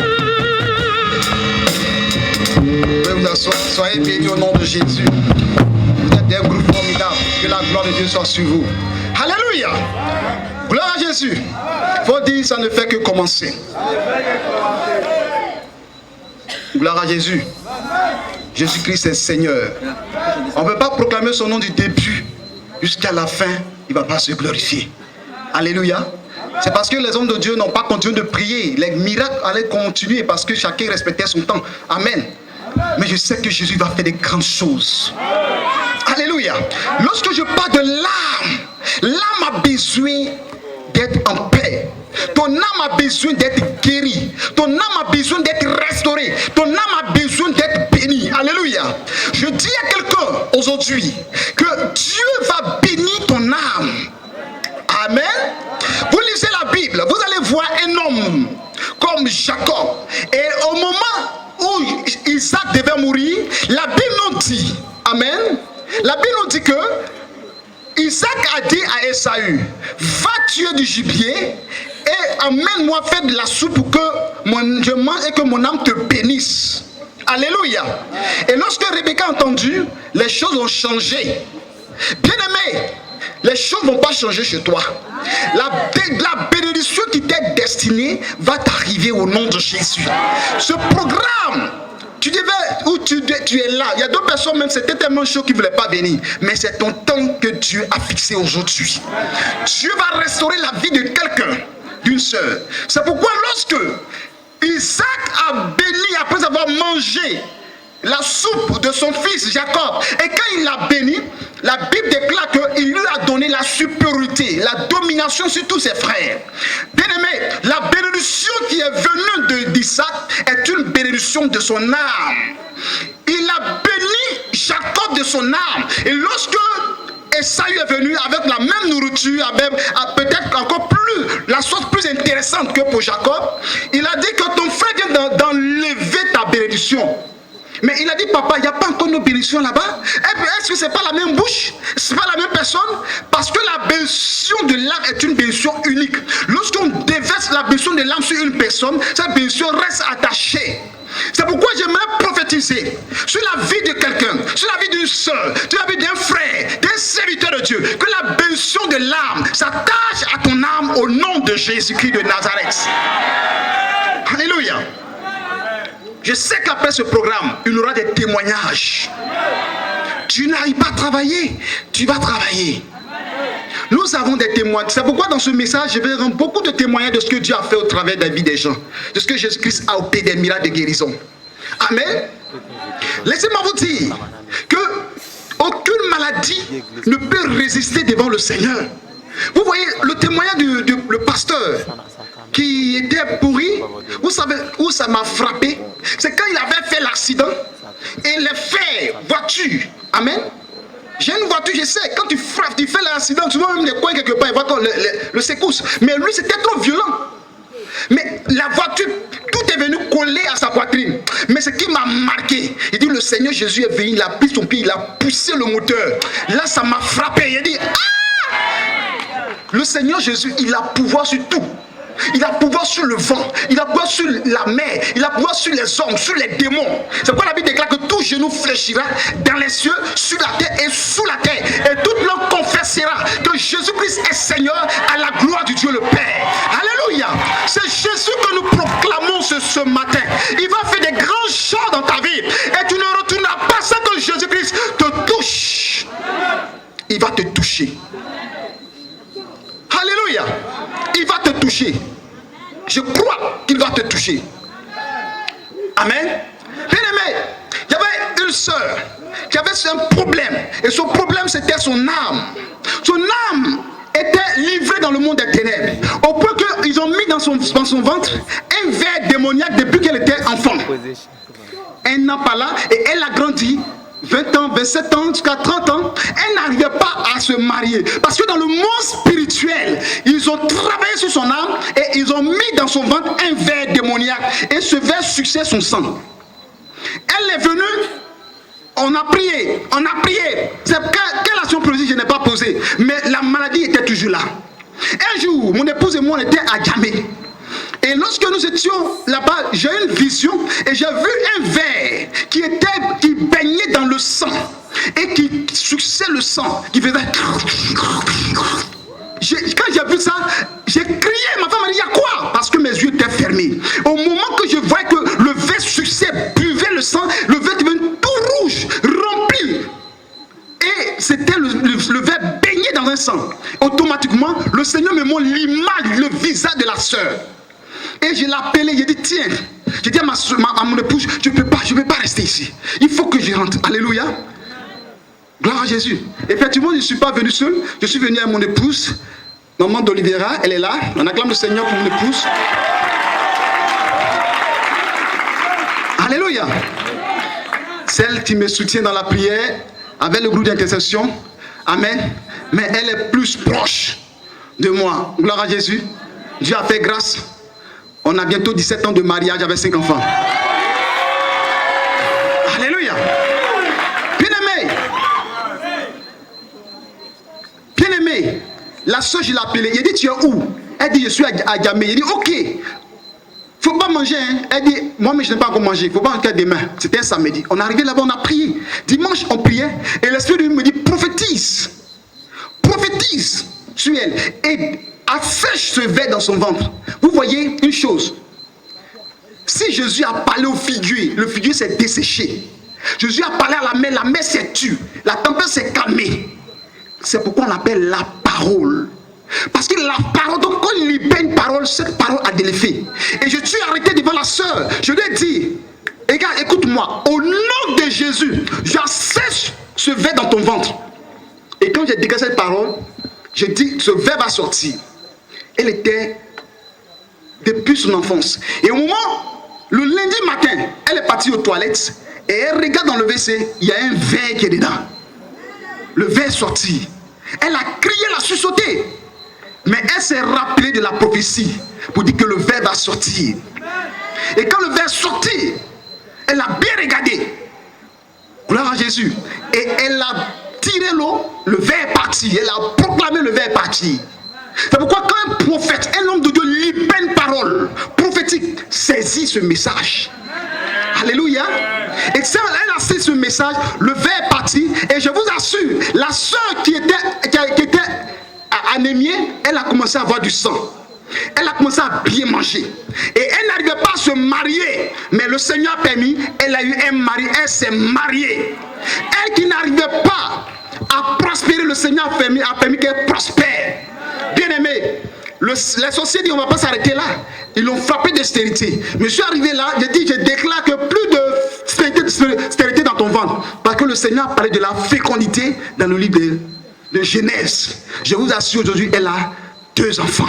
Vous pouvez vous asseoir. Soyez bénis au nom de Jésus. Vous êtes des groupes formidables. Que la gloire de Dieu soit sur vous. Alléluia. Gloire à Jésus. Il faut dire, ça ne fait que commencer. Gloire à Jésus. Jésus-Christ est Seigneur. On ne peut pas proclamer son nom du début jusqu'à la fin. Il ne va pas se glorifier. Alléluia. C'est parce que les hommes de Dieu n'ont pas continué de prier. Les miracles allaient continuer parce que chacun respectait son temps. Amen. Mais je sais que Jésus va faire des grandes choses. Alléluia. Lorsque je parle de l'âme, l'âme a besoin d'être en paix. Ton âme a besoin d'être guérie. Ton âme a besoin d'être restaurée. Ton âme a besoin d'être bénie. Alléluia. Je dis à quelqu'un aujourd'hui que Dieu va bénir Jacob. Et au moment où Isaac devait mourir, la Bible nous dit, amen, la Bible nous dit que Isaac a dit à Esaü, va tuer du gibier et amène-moi faire de la soupe pour que je mange et que mon âme te bénisse. Alléluia. Et lorsque Rebecca a entendu, les choses ont changé. Bien-aimé, les choses ne vont pas changer chez toi. La bénédiction qui t'est destinée va t'arriver au nom de Jésus. Ce programme, tu es là. Il y a deux personnes même, c'était tellement chaud qu'ils ne voulaient pas venir. Mais c'est ton temps que Dieu a fixé aujourd'hui. Dieu va restaurer la vie de quelqu'un, d'une sœur. C'est pourquoi lorsque Isaac a béni après avoir mangé la soupe de son fils Jacob, et quand il l'a béni, la Bible déclare qu'il lui a donné la supériorité, la domination sur tous ses frères. Bien aimé, la bénédiction qui est venue d'Isaac est une bénédiction de son âme. Il a béni Jacob de son âme. Et lorsque Esaü est venu avec la même nourriture, peut-être encore plus, la chose plus intéressante que pour Jacob, il a dit que ton frère vient d'enlever ta bénédiction. Mais il a dit, papa, il n'y a pas encore nos bénédictions là-bas. Est-ce que ce n'est pas la même bouche? Ce n'est pas la même personne? Parce que la bénédiction de l'âme est une bénédiction unique. Lorsqu'on déverse la bénédiction de l'âme sur une personne, cette bénédiction reste attachée. C'est pourquoi j'aimerais prophétiser sur la vie de quelqu'un, sur la vie d'une soeur, sur la vie d'un frère, d'un serviteur de Dieu, que la bénédiction de l'âme s'attache à ton âme au nom de Jésus-Christ de Nazareth. Alléluia. Je sais qu'après ce programme, il y aura des témoignages. Tu n'arrives pas à travailler, tu vas travailler. Nous avons des témoignages. C'est pourquoi dans ce message, je vais rendre beaucoup de témoignages de ce que Dieu a fait au travers de la vie des gens. De ce que Jésus-Christ a opéré des miracles de guérison. Amen. Laissez-moi vous dire que aucune maladie ne peut résister devant le Seigneur. Vous voyez le témoignage du pasteur qui était pourri, vous savez où ça m'a frappé? C'est quand il avait fait l'accident et les fers, voiture, amen. J'ai une voiture, je sais, quand tu frappes, tu fais l'accident, tu vois même des coins quelque part, il voit le secousse. Mais lui, c'était trop violent. Mais la voiture, tout est venu coller à sa poitrine. Mais ce qui m'a marqué, il dit, le Seigneur Jésus est venu, il a pris son pied, il a poussé le moteur. Là, ça m'a frappé. Il a dit, ah! Le Seigneur Jésus, il a pouvoir sur tout. Il a pouvoir sur le vent, il a pouvoir sur la mer, il a pouvoir sur les hommes, sur les démons. C'est pourquoi la Bible déclare que tout genou fléchira dans les cieux, sur la terre et sous la terre. Et toute langue confessera que Jésus-Christ est Seigneur à la gloire du Dieu le Père. Alléluia. C'est Jésus que nous proclamons ce matin. Il va faire des grands chants dans ta vie. Et tu ne retourneras pas sans que Jésus-Christ te touche. Il va te toucher. Alléluia. Il va te toucher. Je crois qu'il va te toucher. Amen. Bien aimé, il y avait une sœur qui avait un problème. Et son problème, c'était son âme. Son âme était livrée dans le monde des ténèbres. Au point qu'ils ont mis dans son ventre un ver démoniaque depuis qu'elle était enfant. Un an par là, et elle a grandi. 20 ans, 27 ans, jusqu'à 30 ans, elle n'arrivait pas à se marier. Parce que dans le monde spirituel, ils ont travaillé sur son âme et ils ont mis dans son ventre un ver démoniaque. Et ce ver suçait son sang. Elle est venue, on a prié. C'est quelle action politique je n'ai pas posée. Mais la maladie était toujours là. Un jour, mon épouse et moi, on était à Djamé. Et lorsque nous étions là-bas, j'ai eu une vision et j'ai vu un ver qui baignait dans le sang et qui suçait le sang, qui faisait... Quand j'ai vu ça, j'ai crié, ma femme m'a dit, il y a quoi? Parce que mes yeux étaient fermés. Au moment que je voyais que le ver suçait, buvait le sang, le ver devenait tout rouge, rempli. Et c'était le ver baigné dans un sang. Automatiquement, le Seigneur me montre l'image, le visage de la sœur. Et je l'ai appelé, j'ai dit, tiens, j'ai dit à mon épouse, je ne peux pas rester ici. Il faut que je rentre. Alléluia. Gloire à Jésus. Effectivement, je ne suis pas venu seul. Je suis venu à mon épouse, maman d'Olivera, elle est là. On acclame le Seigneur pour mon épouse. Alléluia. Celle qui me soutient dans la prière, avec le groupe d'intercession. Amen. Mais elle est plus proche de moi. Gloire à Jésus. Dieu a fait grâce. On a bientôt 17 ans de mariage avec 5 enfants. Alléluia. Bien-aimé. Bien-aimé. La soeur, je l'ai appelée. Il dit, tu es où? Elle dit, je suis à Gamé. Il dit, ok. Faut pas manger, hein. Elle dit, moi, mais je n'ai pas encore mangé. Faut pas manger demain. C'était un samedi. On est arrivé là-bas, on a prié. Dimanche, on priait. Et l'Esprit de Dieu me dit, prophétise. Prophétise sur elle. Et assèche ce verre dans son ventre. Vous voyez une chose. Si Jésus a parlé au figuier, le figuier s'est desséché. Jésus a parlé à la mer s'est tue. La tempête s'est calmée. C'est pourquoi on l'appelle la parole. Parce que la parole, donc quand il libère une parole, cette parole a de l'effet. Et je suis arrêté devant la sœur. Je lui ai dit, regarde, écoute-moi, au nom de Jésus, j'assèche ce verre dans ton ventre. Et quand j'ai dégagé cette parole, j'ai dit, ce verre va sortir. Elle était depuis son enfance. Et au moment, le lundi matin, elle est partie aux toilettes et elle regarde dans le WC, il y a un verre qui est dedans. Le verre est sorti. Elle a crié, elle a sursauté. Mais elle s'est rappelée de la prophétie pour dire que le verre va sortir. Et quand le verre est sorti, elle a bien regardé. Gloire à Jésus. Et elle a tiré l'eau, le verre est parti. Elle a proclamé le verre est parti. C'est pourquoi quand un prophète, un homme de Dieu libère une parole prophétique, saisit ce message. Alléluia. Et ça, elle a saisi ce message, le verre est parti. Et je vous assure, la soeur qui était anémiée, elle a commencé à avoir du sang. Elle a commencé à bien manger. Et elle n'arrivait pas à se marier. Mais le Seigneur a permis, elle a eu un mari, elle s'est mariée. Elle qui n'arrivait pas à prospérer, le Seigneur a permis qu'elle prospère. Bien aimé, les sorciers disent on ne va pas s'arrêter là. Ils l'ont frappé de stérilité. Mais je suis arrivé là, je déclare que plus de stérilité dans ton ventre. Parce que le Seigneur a parlé de la fécondité dans le livre de Genèse. Je vous assure aujourd'hui, elle a 2 enfants.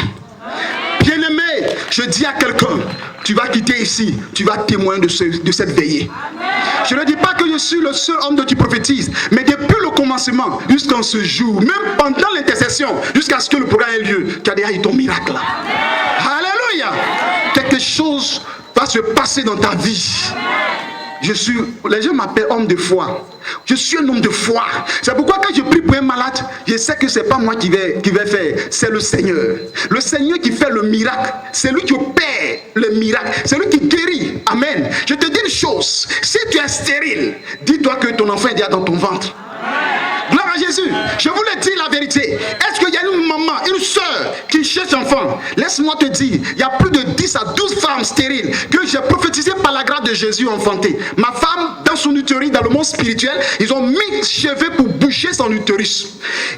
Bien-aimé, je dis à quelqu'un, tu vas quitter ici, tu vas témoigner de cette veillée. Je ne dis pas que je suis le seul homme qui prophétise, mais depuis le commencement jusqu'à ce jour, même pendant l'intercession, jusqu'à ce que le programme ait lieu, tu as déjà eu ton miracle. Alléluia. Quelque chose va se passer dans ta vie. Les gens m'appellent homme de foi. Je suis un homme de foi. C'est pourquoi quand je prie pour un malade, je sais que ce n'est pas moi qui vais faire, c'est le Seigneur. Le Seigneur qui fait le miracle, c'est lui qui opère le miracle, c'est lui qui guérit. Amen. Je te dis une chose, si tu es stérile, dis-toi que ton enfant est déjà dans ton ventre. Gloire à Jésus. Je vous le dis la vérité. Est-ce qu'il y a une maman, une soeur qui cherche enfant? Laisse-moi te dire, il y a plus de 10 à 12 femmes stériles que j'ai prophétisées par la grâce de Jésus enfantées. Ma femme, dans son utérus, dans le monde spirituel, ils ont mis cheveux pour boucher son utérus.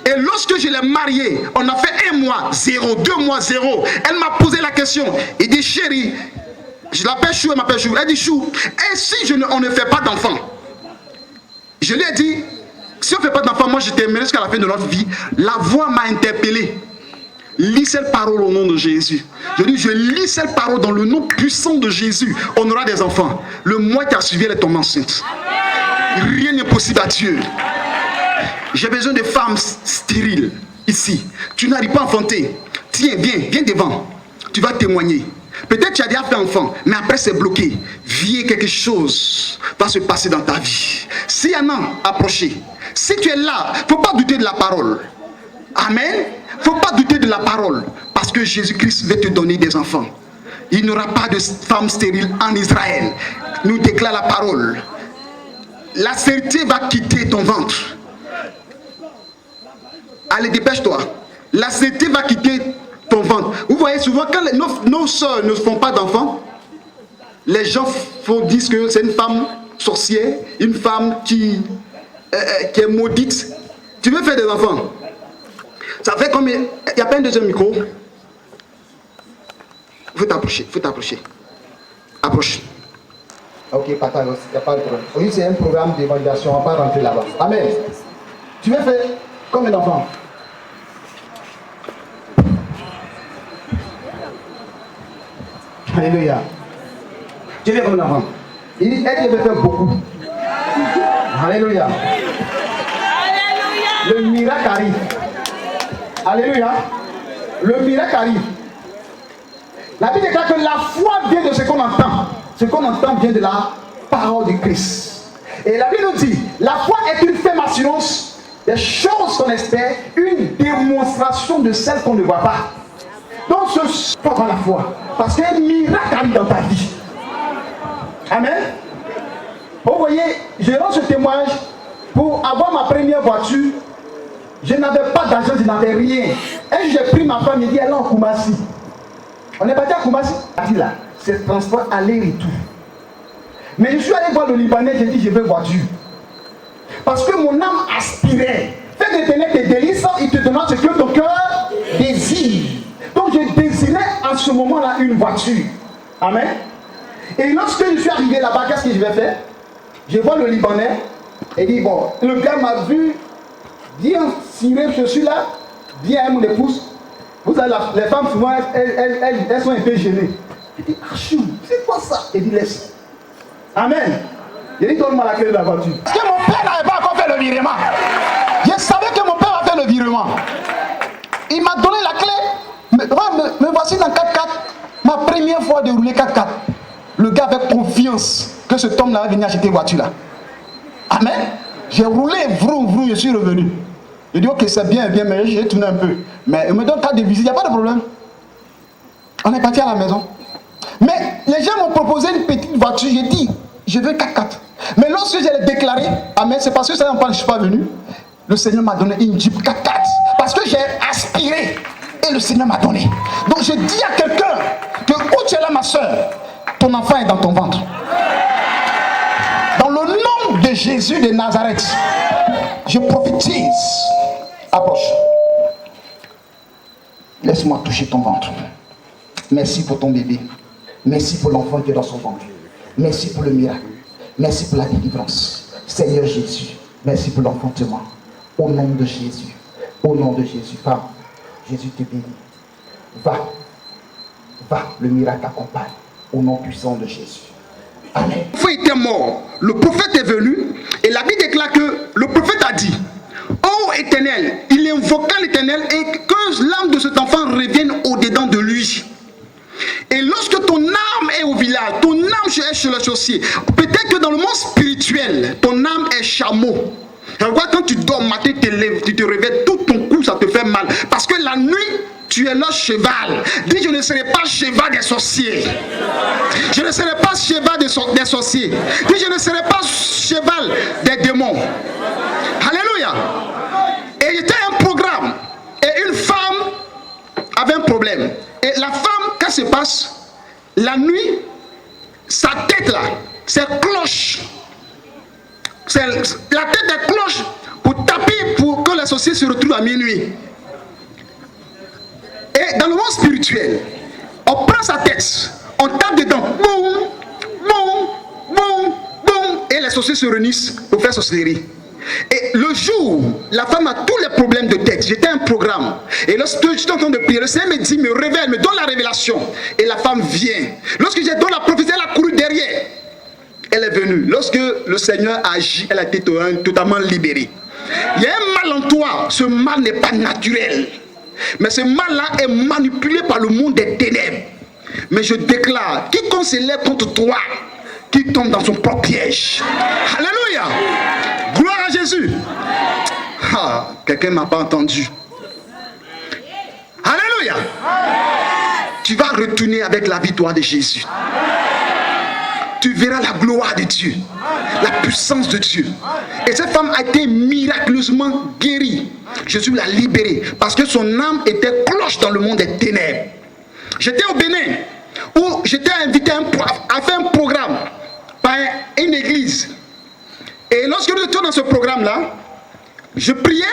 Et lorsque je l'ai mariée, on a fait 1 mois, 0, 2 mois, 0. Elle m'a posé la question. Il dit, chérie, je l'appelle Chou, elle m'appelle Chou. Elle dit, Chou, et si on ne fait pas d'enfant? Je lui ai dit, si on ne fait pas d'enfant, moi je t'aimerai jusqu'à la fin de notre vie. La voix m'a interpellé. Lis cette parole au nom de Jésus. Je dis, je lis cette parole dans le nom puissant de Jésus. On aura des enfants. Le mois qui a suivi, elle est tombée enceinte. Rien n'est possible à Dieu. J'ai besoin de femmes stériles ici. Tu n'arrives pas à enfanter. Tiens, viens devant. Tu vas témoigner. Peut-être tu as déjà fait enfant, mais après c'est bloqué. Viens, quelque chose va se passer dans ta vie. S'il y en a, approchez. Si tu es là, il ne faut pas douter de la parole. Amen. Il ne faut pas douter de la parole. Parce que Jésus-Christ va te donner des enfants. Il n'y aura pas de femmes stériles en Israël. Nous déclare la parole. La stérilité va quitter ton ventre. Allez, dépêche-toi. La stérilité va quitter ton ventre. Vous voyez souvent quand nos soeurs ne font pas d'enfants, les gens disent que c'est une femme sorcière, une femme qui est maudite. Tu veux faire des enfants? Ça fait combien? Il n'y a pas un deuxième micro? Il faut t'approcher. Approche. Ok, papa, il n'y a pas de problème. Oui, c'est un programme d'évaluation, on va pas rentrer là-bas. Amen. Tu veux faire combien d'enfants? Alléluia. Tu veux combien d'enfants? Il dit, elle veut faire beaucoup. Alléluia. Le miracle arrive. Alléluia. Le miracle arrive. La Bible déclare que la foi vient de ce qu'on entend. Ce qu'on entend vient de la parole de Christ. Et la Bible nous dit, la foi est une ferme assurance des choses qu'on espère, une démonstration de celles qu'on ne voit pas. Donc ce soir dans la foi, parce qu'un miracle arrive dans ta vie. Amen. Vous voyez, je rends ce témoignage pour avoir ma première voiture. Je n'avais pas d'argent, je n'avais rien. Et j'ai pris ma femme et dit, elle est en Koumassi. On est parti à Koumassi. Là, c'est transport aller-retour. Mais je suis allé voir le Libanais, j'ai dit, je veux voiture. Parce que mon âme aspirait. Fais de tenir tes délices, il te donnera ce que ton cœur désire. Donc je désirais à ce moment-là une voiture. Amen. Et lorsque je suis arrivé là-bas, qu'est-ce que je vais faire? Je vois le Libanais et dit, bon, le gars m'a vu bien ciré, je suis là, bien à mon épouse. Vous avez les femmes, souvent, elles sont un peu gênées. Je dis, achou, c'est quoi ça? Il dit, laisse. Amen. Il dit, donne-moi la clé de la voiture. Parce que mon père n'avait pas encore fait le virement. Je savais que mon père a fait le virement. Il m'a donné la clé. Me voici dans 4x4. Ma première fois de rouler 4x4. Le gars avait confiance que cet homme-là va venir acheter une voiture là. Amen. J'ai roulé, vroom, je suis revenu. Je dis, ok, c'est bien, mais j'ai tourné un peu. Mais il me donne carte de visite, il n'y a pas de problème. On est parti à la maison. Mais les gens m'ont proposé une petite voiture, j'ai dit, je veux 4x4. Mais lorsque j'ai déclaré, amen, c'est parce que ça n'en parle, je ne suis pas venu. Le Seigneur m'a donné une Jeep 4x4. Parce que j'ai aspiré. Et le Seigneur m'a donné. Donc je dis à quelqu'un que où tu es là, ma soeur, ton enfant est dans ton ventre. Dans le nom de Jésus de Nazareth, je prophétise. Approche. Laisse-moi toucher ton ventre. Merci pour ton bébé. Merci pour l'enfant qui est dans son ventre. Merci pour le miracle. Merci pour la délivrance. Seigneur Jésus, merci pour l'enfantement. Au nom de Jésus. Au nom de Jésus. Femme, Jésus te bénit. Va. Va, le miracle accompagne. Au nom puissant de Jésus. Amen. Le prophète était mort. Le prophète est venu. Et la Bible déclare que le prophète a dit, ô Éternel, il invoqua l'Éternel et que l'âme de cet enfant revienne au-dedans de lui. Et lorsque ton âme est au village, ton âme est chez le sorcier, peut-être que dans le monde spirituel, ton âme est chameau. Quand tu dors matin, tu te réveilles, tout ton cou, ça te fait mal. Parce que la nuit, tu es là cheval. Dis, je ne serai pas cheval des sorciers. Je ne serai pas cheval des sorciers. Dis, je ne serai pas cheval des démons. Alléluia. Et il y avait un programme. Et une femme avait un problème. Et la femme, qu'est-ce qui se passe? La nuit, sa tête là, c'est cloche. C'est la tête des cloches pour taper pour que l'associé se retrouve à minuit. Et dans le monde spirituel, on prend sa tête, on tape dedans, boum, boum, boum, boum, et les associés se réunissent pour faire sorcellerie. Et le jour, la femme a tous les problèmes de tête. J'étais un programme. Et lorsque je suis en train de prier, le Seigneur me dit, me révèle, me donne la révélation. Et la femme vient. Lorsque j'ai donné la prophétie, elle a couru derrière. Elle est venue. Lorsque le Seigneur a agi, elle a été totalement libérée. Il y a un mal en toi. Ce mal n'est pas naturel. Mais ce mal-là est manipulé par le monde des ténèbres. Mais je déclare, quiconque s'élève contre toi, qui tombe dans son propre piège. Alléluia. Gloire à Jésus. Ah, quelqu'un n'a pas entendu. Alléluia. Tu vas retourner avec la victoire de Jésus. Tu verras la gloire de Dieu, la puissance de Dieu. Et cette femme a été miraculeusement guérie. Jésus l'a libérée parce que son âme était cloche dans le monde des ténèbres. J'étais au Bénin où j'étais invité à faire un programme par une église. Et lorsque nous étions dans ce programme-là, je priais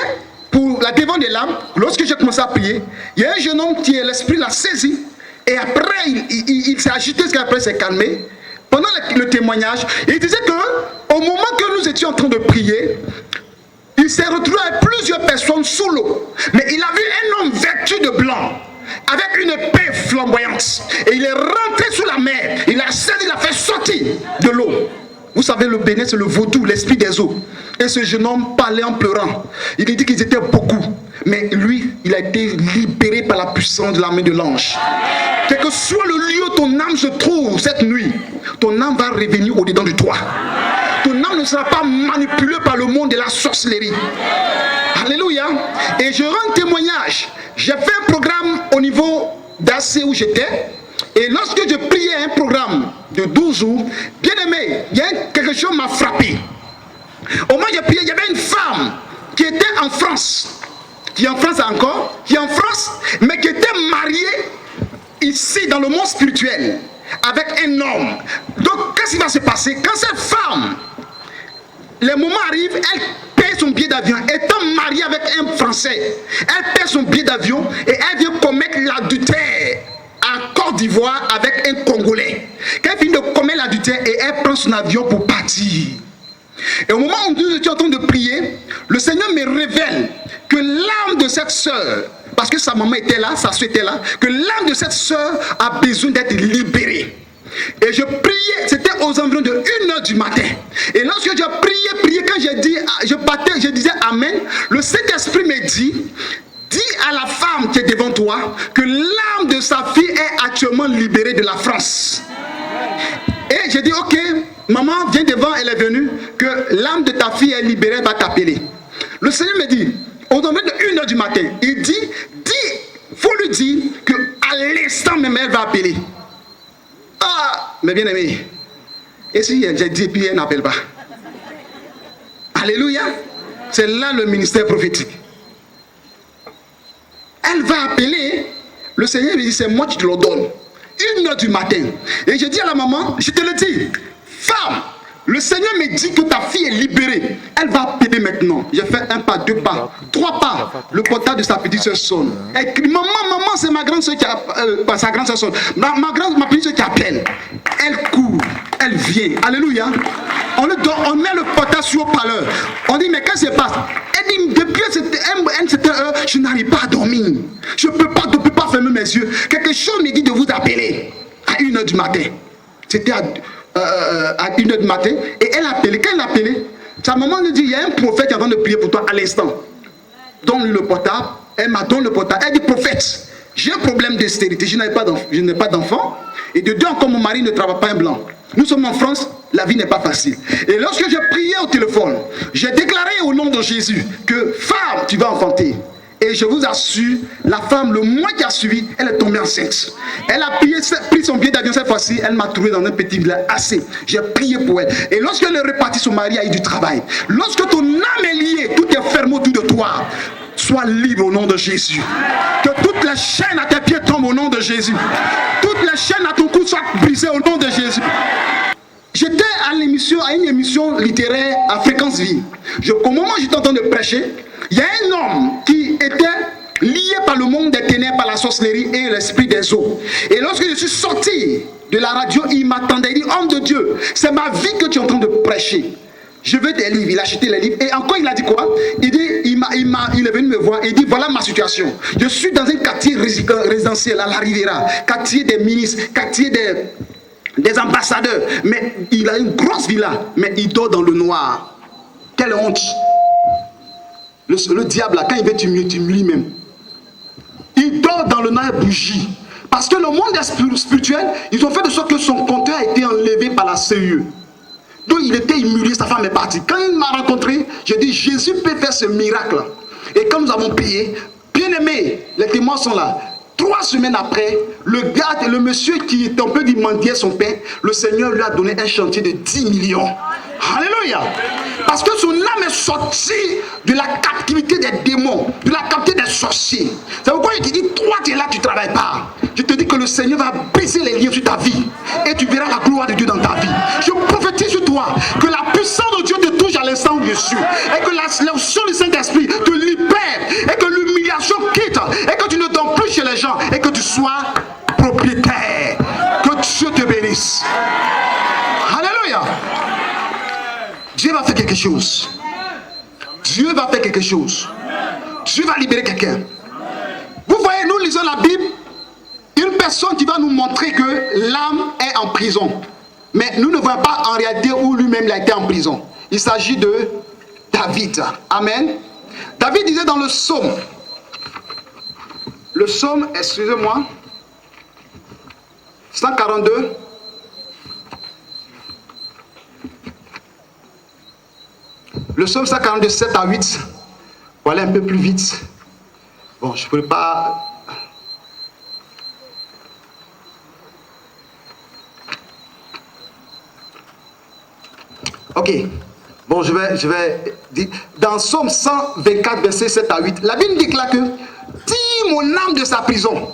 pour la délivrance des lames. Lorsque j'ai commencé à prier, il y a un jeune homme qui l'esprit l'a saisi. Et après, il s'est agité, après s'est calmé. Pendant le témoignage, il disait que au moment que nous étions en train de prier, il s'est retrouvé avec plusieurs personnes sous l'eau. Mais il a vu un homme vêtu de blanc, avec une épée flamboyante. Et il est rentré sous la mer. Il a saisi, il a fait sortir de l'eau. Vous savez, le Bénin, c'est le vaudou, l'esprit des eaux. Et ce jeune homme parlait en pleurant. Il dit qu'ils étaient beaucoup. Mais lui, il a été libéré par la puissance de la main de l'ange. Quel que soit le lieu où ton âme se trouve cette nuit, ton âme va revenir au-dedans de toi. Ton âme ne sera pas manipulée par le monde de la sorcellerie. Alléluia. Et je rends témoignage. J'ai fait un programme au niveau d'AC où j'étais. Et lorsque je priais un programme de 12 jours, bien aimé, quelque chose m'a frappé. Au moment où j'ai prié, il y avait une femme qui était en France. Qui est en France encore, qui est en France, mais qui était mariée ici dans le monde spirituel avec un homme. Donc, qu'est-ce qui va se passer? Quand cette femme, les moments arrivent, elle paie son billet d'avion. Étant mariée avec un Français, elle paie son billet d'avion et elle vient commettre l'adultère en Côte d'Ivoire avec un Congolais. Quand elle finit de commettre l'adultère et elle prend son avion pour partir. Et au moment où nous étions en train de prier, le Seigneur me révèle que l'âme de cette sœur, parce que sa maman était là, sa soeur était là, que l'âme de cette sœur a besoin d'être libérée. Et je priais, c'était aux environs de 1h du matin. Et lorsque je priais, quand j'ai dit, je disais Amen, le Saint-Esprit me dit, dis à la femme qui est devant toi que l'âme de sa fille est actuellement libérée de la France. Et j'ai dit, ok, maman, viens devant, elle est venue, que l'âme de ta fille est libérée, elle va t'appeler. Le Seigneur me dit, aux environs de 1h du matin, il dit, faut lui dire qu'à l'instant même, elle va appeler. Ah, mais bien aimé, et si j'ai dit, puis elle n'appelle pas. Alléluia, c'est là le ministère prophétique. Elle va appeler, le Seigneur me dit, c'est moi qui te le donne. 1h du matin. Et je dis à la maman, je te le dis, femme, le Seigneur me dit que ta fille est libérée. Elle va appeler maintenant. J'ai fait 1 pas, 2 pas, 3 pas. Le portable de sa petite soeur sonne. Elle crie, maman, c'est ma grande soeur qui appelle. Sa grande soeur sonne. Ma petite soeur qui appelle. Elle court, elle vient. Alléluia. On met le portable sur haut-parleur. On dit, mais qu'est-ce qui se passe? Elle dit, depuis cette heure, je n'arrive pas à dormir. Je ne peux pas fermer mes yeux. Quelque chose me dit de vous appeler à 1h du matin. C'était à 1h du matin. Et elle a appelé. Quand elle a appelé, sa maman lui dit, il y a un prophète qui est en train de prier pour toi à l'instant. Donne-lui le portable. Elle m'a donné le portable. Elle dit, prophète, j'ai un problème de stérilité. Je n'ai pas d'enfant. Et de deux, encore mon mari ne travaille pas un blanc. Nous sommes en France, la vie n'est pas facile. Et lorsque j'ai prié au téléphone, j'ai déclaré au nom de Jésus que femme, tu vas enfanter. Et je vous assure, la femme, le mois qui a suivi, elle est tombée enceinte. Elle a pris son billet d'avion cette fois-ci, elle m'a trouvé dans un petit village assez. J'ai prié pour elle. Et lorsqu'elle est repartie, son mari a eu du travail. Lorsque ton âme est liée, tout est fermé autour de toi. Sois libre au nom de Jésus. Que toutes les chaînes à tes pieds tombent au nom de Jésus. Toutes les chaînes à ton cou soient brisées au nom de Jésus. J'étais à une émission littéraire à Fréquence Vie. Au moment où j'étais en train de prêcher, il y a un homme qui était lié par le monde des ténèbres, par la sorcellerie et l'esprit des eaux. Et lorsque je suis sorti de la radio, il m'attendait. Il dit, homme de Dieu, c'est ma vie que tu es en train de prêcher. Je veux des livres. Il a acheté les livres. Et encore, il a dit quoi? Il dit, il est venu me voir. Il dit, voilà ma situation. Je suis dans un quartier résidentiel à la Riviera. Quartier des ministres, quartier des ambassadeurs. Mais il a une grosse villa. Mais il dort dans le noir. Quelle honte. Le diable, là, quand il veut t'humilier même. Il dort dans le noir et bougie. Parce que le monde spirituel, ils ont fait de sorte que son compteur a été enlevé par la CIE. Donc il était humilié, sa femme est partie. Quand il m'a rencontré, j'ai dit, Jésus peut faire ce miracle. Et quand nous avons prié, bien aimé, les témoins sont là. 3 semaines après, le monsieur qui était un peu mendier son père, le Seigneur lui a donné un chantier de 10 millions. Alléluia. Parce que son âme est sortie de la captivité des démons, de la captivité des sorciers. C'est pourquoi il te dit, toi tu es là, tu ne travailles pas. Je te dis que le Seigneur va briser les liens sur ta vie. Et tu verras la gloire de Dieu dans ta vie. Je prophétise sur toi que la puissance de Dieu te touche à l'instant où je suis. Et que l'onction du Saint-Esprit te libère. Et que l'humiliation quitte. Et que tu ne dors plus chez les gens. Et que tu sois propriétaire. Que Dieu te bénisse. Alléluia. Dieu va faire quelque chose. Dieu va faire quelque chose. Dieu va libérer quelqu'un. Vous voyez, nous lisons la Bible. Une personne qui va nous montrer que l'âme est en prison. Mais nous ne voyons pas en réalité où lui-même il a été en prison. Il s'agit de David. Amen. David disait dans le psaume Le psaume, excusez-moi, 142. Le psaume 142, 7 à 8. Voilà un peu plus vite. Bon, je ne peux pas... Ok. Bon, je vais dire. Dans Psaume 124, verset 7 à 8, la Bible déclare que tire mon âme de sa prison.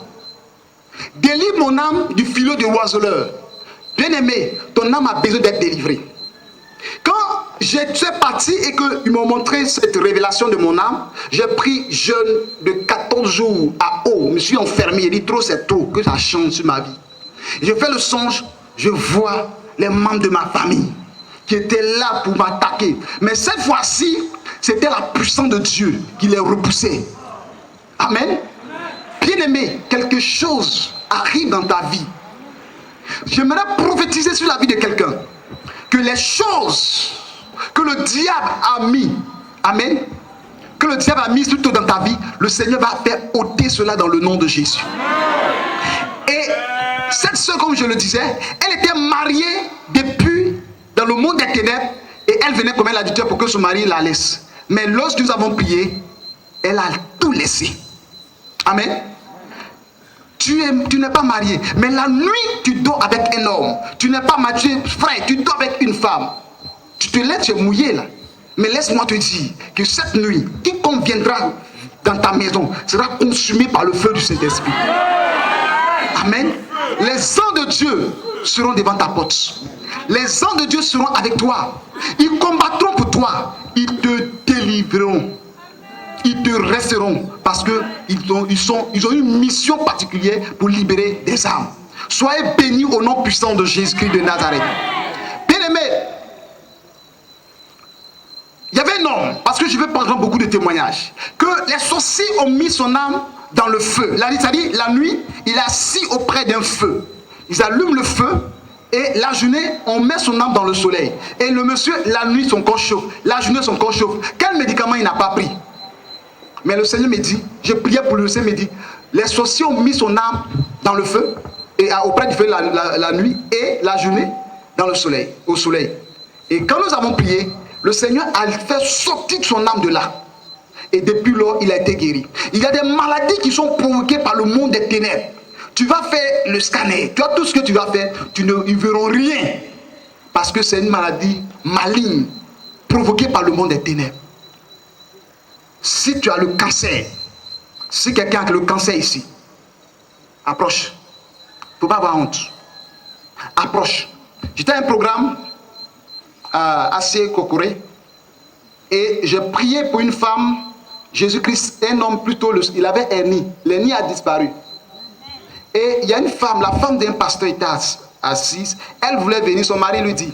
Délivre mon âme du filot de l'oiseleur. Bien-aimé, ton âme a besoin d'être délivrée. Quand je suis parti et qu'ils m'ont montré cette révélation de mon âme, j'ai pris jeûne de 14 jours à eau. Je me suis enfermé. J'ai dit trop, c'est trop, que ça change sur ma vie. Je fais le songe, je vois les membres de ma famille qui étaient là pour m'attaquer. Mais cette fois-ci, c'était la puissance de Dieu qui les repoussait. Amen. Bien-aimé, quelque chose arrive dans ta vie. J'aimerais prophétiser sur la vie de quelqu'un que les choses que le diable a mis, amen, que le diable a mis plutôt dans ta vie, le Seigneur va faire ôter cela dans le nom de Jésus. Et cette soeur, comme je le disais, elle était mariée depuis dans le monde des ténèbres et elle venait comme elle a dit pour que son mari la laisse. Mais lorsque nous avons prié, elle a tout laissé. Amen. Tu n'es pas marié, mais la nuit tu dors avec un homme. Tu n'es pas marié, tu es frère, tu dors avec une femme. Tu te laisses, tu es mouillé là. Mais laisse-moi te dire que cette nuit, quiconque viendra dans ta maison sera consumé par le feu du Saint-Esprit. Amen. Les anges de Dieu seront devant ta porte. Les anges de Dieu seront avec toi. Ils combattront pour toi. Ils te délivreront. Ils te resteront parce qu'ils ont une mission particulière pour libérer des âmes. Soyez bénis au nom puissant de Jésus-Christ de Nazareth. Bien-aimé, il y avait un homme, parce que je vais prendre beaucoup de témoignages, que les sorciers ont mis son âme dans le feu. C'est-à-dire, la nuit, il est assis auprès d'un feu. Ils allument le feu et la journée, on met son âme dans le soleil. Et le monsieur, la nuit, son corps chauffe. La journée, son corps chauffe. Quel médicament il n'a pas pris? Mais le Seigneur me dit, je priais pour le Seigneur, me dit, les sorciers ont mis son âme dans le feu, et auprès du feu la nuit, et la journée dans le soleil, au soleil. Et quand nous avons prié, le Seigneur a fait sortir son âme de là. Et depuis lors, il a été guéri. Il y a des maladies qui sont provoquées par le monde des ténèbres. Tu vas faire le scanner, tu as tout ce que tu vas faire, ils ne verront rien. Parce que c'est une maladie maligne, provoquée par le monde des ténèbres. Si tu as le cancer, si quelqu'un a le cancer ici, approche. Il ne faut pas avoir honte. Approche. J'étais à un programme assez cocoré et j'ai prié pour une femme, Jésus-Christ, un homme plutôt, il avait hernie. L'hernie a disparu. Et il y a une femme, la femme d'un pasteur était assise, elle voulait venir, son mari lui dit,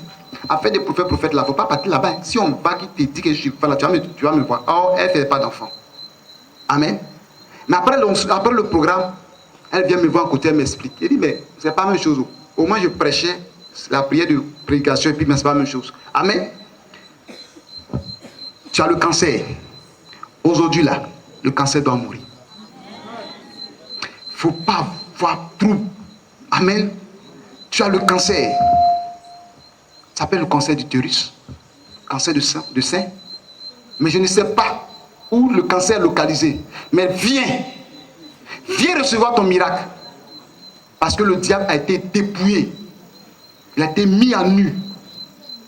afin de prophète là, il ne faut pas partir là-bas. Si on va qui te dit que je suis là, tu vas me voir. Or, elle ne fait pas d'enfant. Amen. Mais après le programme, elle vient me voir à côté, elle m'explique. Elle dit, mais ce n'est pas la même chose. Au moins, je prêchais la prière de prédication et puis, mais ce n'est pas la même chose. Amen. Tu as le cancer. Aujourd'hui, là, le cancer doit mourir. Il ne faut pas voir trouble. Amen. Tu as le cancer. Ça s'appelle le cancer d'utérus, cancer de sein. Mais je ne sais pas où le cancer est localisé. Mais viens recevoir ton miracle. Parce que le diable a été dépouillé. Il a été mis à nu.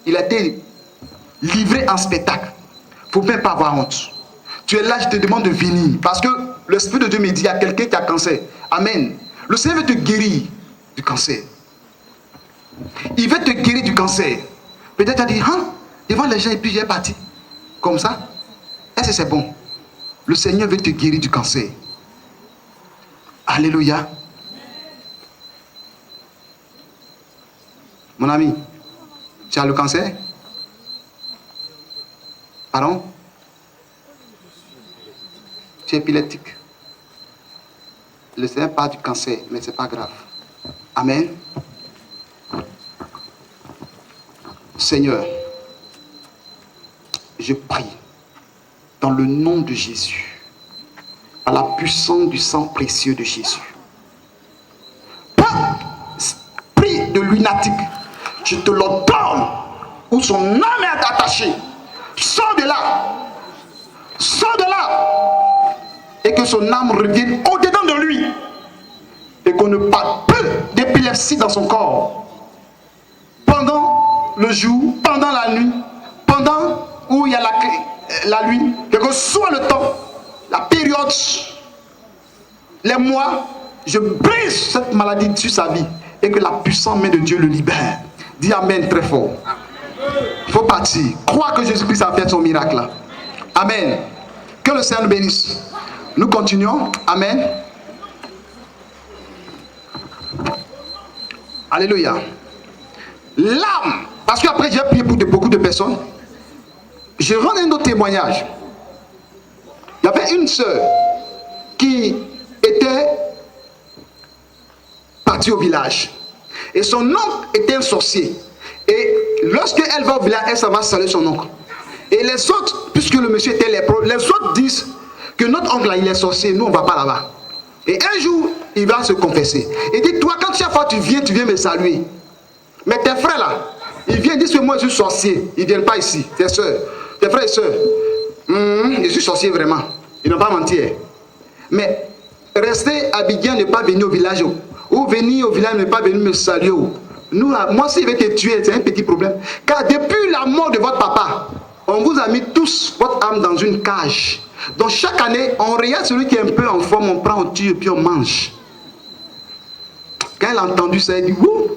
Il a été livré en spectacle. Il ne faut même pas avoir honte. Tu es là, je te demande de venir. Parce que l'Esprit de Dieu me dit, il y a quelqu'un qui a cancer. Amen. Le Seigneur veut te guérir du cancer. Il veut te guérir du cancer. Peut-être tu as dit, hein, devant les gens et puis j'ai parti. Comme ça. Est-ce que c'est bon? Le Seigneur veut te guérir du cancer. Alléluia. Mon ami, tu as le cancer? Pardon? Tu es épileptique. Le Seigneur parle du cancer, mais ce n'est pas grave. Amen. Seigneur, je prie dans le nom de Jésus. à la puissance du sang précieux de Jésus. Pas esprit de lunatique, je te l'ordonne, où son âme est attachée. Sors de là. Sors de là. Et que son âme revienne au-dedans de lui. Et qu'on ne parle plus d'épilepsie dans son corps. Pendant le jour, pendant la nuit, pendant où il y a la nuit, quel que soit le temps, la période, les mois, je brise cette maladie sur sa vie et que la puissante main de Dieu le libère. Dis Amen très fort. Il faut partir. Crois que Jésus-Christ a fait son miracle là. Amen. Que le Seigneur nous bénisse. Nous continuons. Amen. Alléluia. L'âme, parce qu'après j'ai prié pour beaucoup de personnes, je rends un autre témoignage. Il y avait une sœur qui était partie au village et son oncle était un sorcier. Et lorsqu'elle va au village, elle s'en va saluer son oncle. Et les autres, puisque le monsieur était lépreux, les autres disent que notre oncle là, il est sorcier, nous on ne va pas là-bas. Et un jour, il va se confesser. Il dit, toi, quand chaque fois tu viens me saluer. Mais tes frères là, ils viennent dire que moi je suis sorcier. Ils ne viennent pas ici, tes soeurs, tes frères et soeurs. Je suis sorcier vraiment. Ils n'ont pas menti. Mais rester à Abidjan, ne pas venir au village. Ou venir au village, ne pas venir me saluer. Nous, moi, si je vais te tuer, c'est un petit problème. Car depuis la mort de votre papa, on vous a mis tous votre âme dans une cage. Donc chaque année, on regarde celui qui est un peu en forme, on prend, on tue et puis on mange. Quand elle a entendu ça, elle dit, ouh.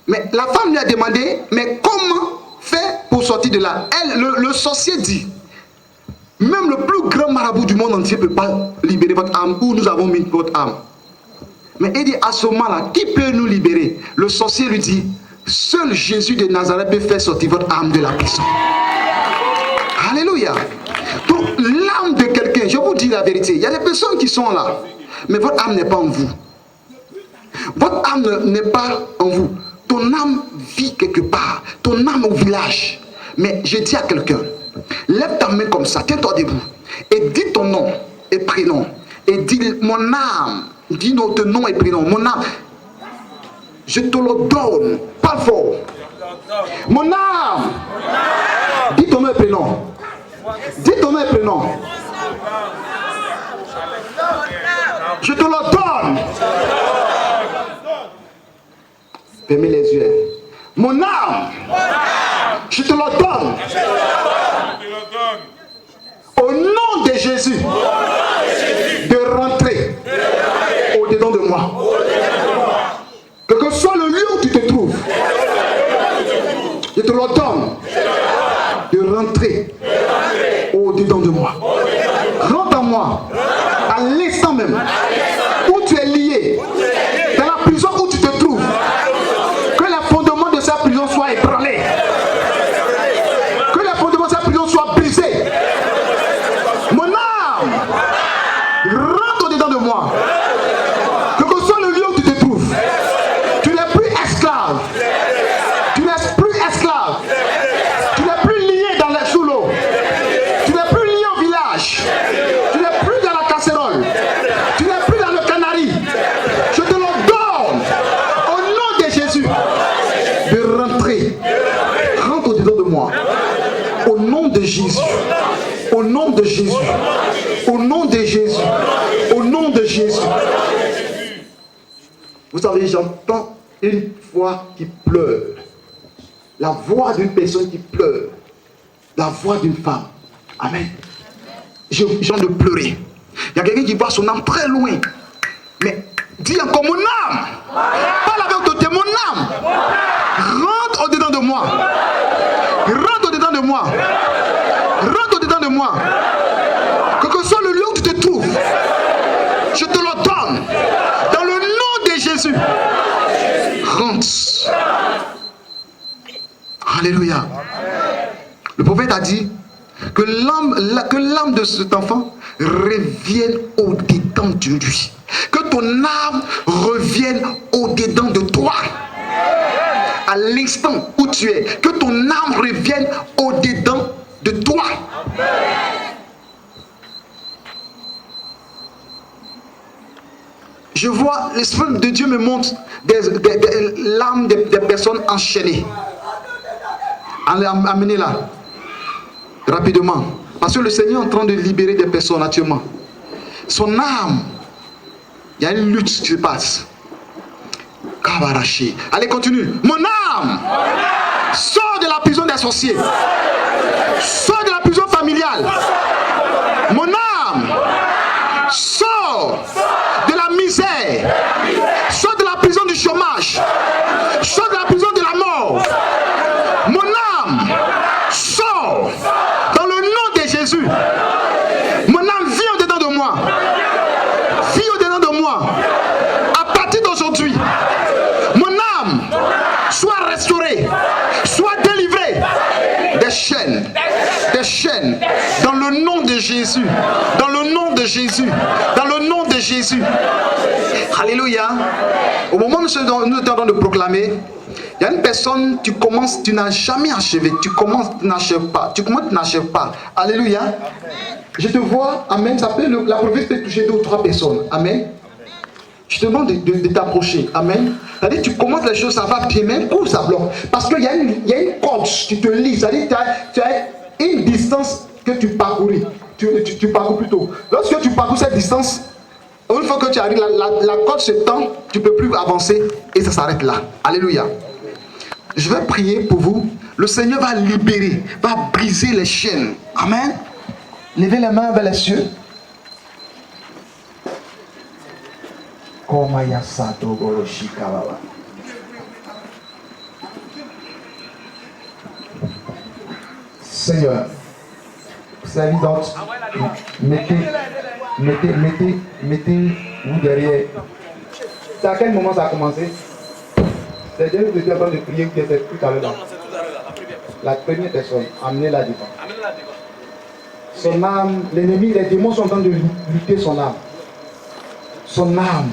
Mais la femme lui a demandé, mais comment faire pour sortir de là? Elle, le sorcier dit, même le plus grand marabout du monde entier ne peut pas libérer votre âme, où nous avons mis votre âme. Mais il dit, à ce moment-là, qui peut nous libérer? Le sorcier lui dit, seul Jésus de Nazareth peut faire sortir votre âme de la prison. Alléluia. Donc l'âme de quelqu'un, je vous dis la vérité, il y a des personnes qui sont là, mais votre âme n'est pas en vous. Votre âme n'est pas en vous. Ton âme vit quelque part, ton âme au village. Mais je dis à quelqu'un, lève ta main comme ça, tiens-toi debout, et dis ton nom et prénom, et dis mon âme, dis notre nom et prénom, mon âme, je te le donne, pas fort. Mon âme, dis ton nom et prénom. Dis ton nom et prénom. Je te le donne. Fermez les yeux. Mon âme, je te le donne. Au nom de Jésus, de rentrer au-dedans de moi. Quel que soit le lieu où tu te trouves, je te le donne de rentrer au-dedans de moi. Rentre en moi, à l'instant même, où tu es lié, dans la prison où tu te trouves, que les fondements de sa prison soient ébranlés, que les fondements de sa prison soient brisés. Mon âme, rentre au-dedans de moi. Que soit le lieu où tu te trouves, tu n'es plus esclave. Tu n'es plus esclave. Tu n'es plus lié dans sous l'eau. Tu n'es plus lié au village. Tu n'es plus dans la casserole. Tu n'es plus dans le canari. Je te le donne au nom de Jésus de rentrer. Rentre au-dedans de moi. Au nom de Jésus. Au nom de Jésus. Au nom de Jésus. Au nom de Jésus. Vous savez, j'entends une voix qui pleure. La voix d'une personne qui pleure. La voix d'une femme. Amen. J'ai envie de pleurer. Il y a quelqu'un qui voit son âme très loin. Mais dis encore mon âme. Parle avec autorité, mon âme. Rentre au-dedans de moi. Rentre au-dedans de moi. Rentre au-dedans de moi. Quel que soit le lieu où tu te trouves, je te le donne. Dans le nom de Jésus. Rentre. Alléluia. Le prophète a dit que l'âme de cet enfant revienne au-dedans de lui. Que ton âme revienne au-dedans de toi. À l'instant où tu es. Que ton âme revienne au-dedans de toi. je vois, l'Esprit de Dieu me montre l'âme des personnes enchaînées. Amenez-la rapidement. Parce que le Seigneur est en train de libérer des personnes actuellement. Son âme, il y a une lutte qui se passe. Allez, continue. Mon âme, sors de la prison des sorciers. Sors de la prison familiale. Mon âme, sors de la misère. Sors de la prison du chômage. Sors de la prison de la mort. Mon âme, sors dans le nom de Jésus. Mon âme vit au-dedans de moi. Vit au-dedans de moi. À partir d'aujourd'hui, mon âme soit restaurée, soit délivrée des chaînes, dans le nom de Jésus, dans le nom de Jésus, dans le nom de Jésus. Alléluia. Au moment où nous sommes en train de proclamer, il y a une personne, tu n'as jamais achevé, tu n'achèves pas. Alléluia. Je te vois, amen, ça peut, la province peut toucher 2 ou 3 personnes, amen. Je te demande de t'approcher, amen. C'est-à-dire, tu commences les choses, ça va bien, même où ça bloque. Parce qu'il y a une corde qui te lie, c'est-à-dire, tu as une distance que tu parcours. Tu parcours plutôt. Lorsque tu parcours cette distance, une fois que tu arrives, la corde se tend, tu ne peux plus avancer et ça s'arrête là. Alléluia. Je vais prier pour vous. Le Seigneur va libérer, va briser les chaînes. Amen. Levez les mains vers les cieux. Seigneur, c'est évident. Mettez-vous derrière. C'est à quel moment ça a commencé? C'est Dieu qui était en train de prier ou qui était tout à l'heure? La première personne, amenez-la devant. Son âme, l'ennemi, les démons sont en train de lutter son âme. Son âme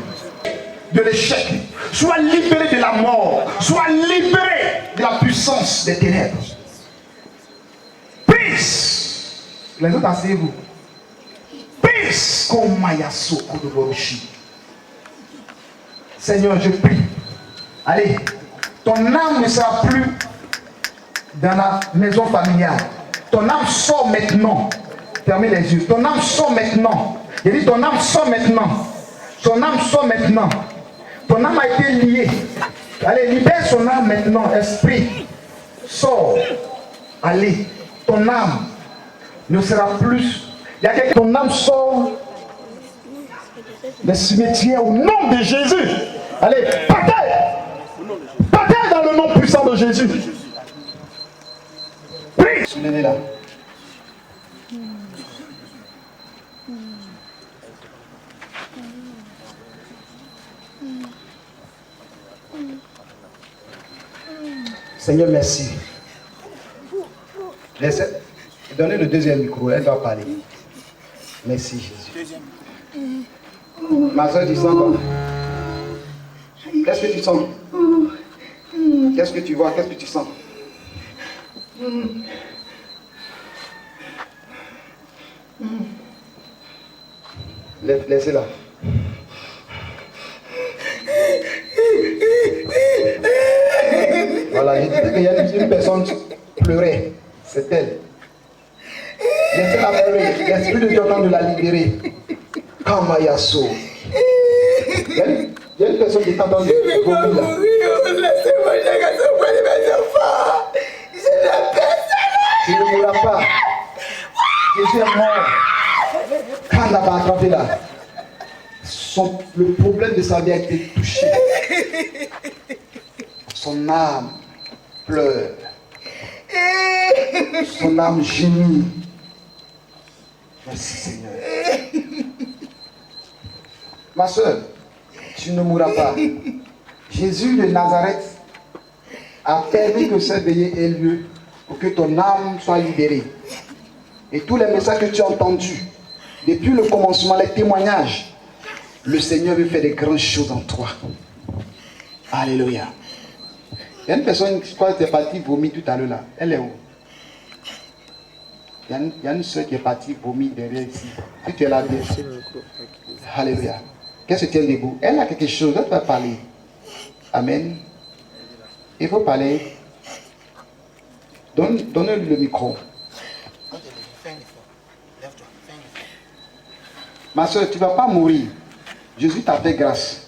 de l'échec, soit libéré de la mort, soit libéré de la puissance des ténèbres. Peace. Les autres, asseyez-vous. Peace. Seigneur, je prie. Allez, ton âme ne sera plus dans la maison familiale. Ton âme sort maintenant. Fermez les yeux. Ton âme sort maintenant. J'ai dit ton âme sort maintenant. Son âme sort maintenant. Ton âme a été liée. Allez, libère son âme maintenant. Esprit, sors. Allez, ton âme ne sera plus. Il y a quelqu'un, ton âme sort des cimetières au nom de Jésus. Allez, partez. Partez dans le nom puissant de Jésus. Prie. Soulevez-la. Seigneur, merci. Donnez le deuxième micro, elle doit parler. Merci Jésus. Ma soeur, tu sens quoi? Qu'est-ce que tu sens? Qu'est-ce que tu vois? Qu'est-ce que tu sens? Laissez-la. Voilà, j'ai dit qu'il y a une personne qui pleurait. C'est elle. Laissez-la pleurer. L'Esprit de Dieu est en train de la libérer. Kamayaso. Il y a une personne qui est en train de vomir là. Laissez-moi, mes enfants. Je ne mourrai pas. Jésus est mort. Quand elle va attraper là, le problème de sa vie a été touché. Son âme pleure. Son âme gémit. Merci Seigneur. Ma soeur, tu ne mourras pas. Jésus de Nazareth a permis que cette veillée ait lieu pour que ton âme soit libérée. Et tous les messages que tu as entendus, depuis le commencement, les témoignages, le Seigneur veut faire des grandes choses en toi. Alléluia. Il y a une personne qui croit qu'elle est partie vomir tout à l'heure là. Elle est où? Il y a une soeur qui est partie vomir derrière ici. Si tu es là, bien. Alléluia. qu'elle se tienne debout. Elle a quelque chose, elle va parler. Amen. Il faut parler. Donne-lui le micro. Ma soeur, tu ne vas pas mourir. Jésus t'a fait grâce.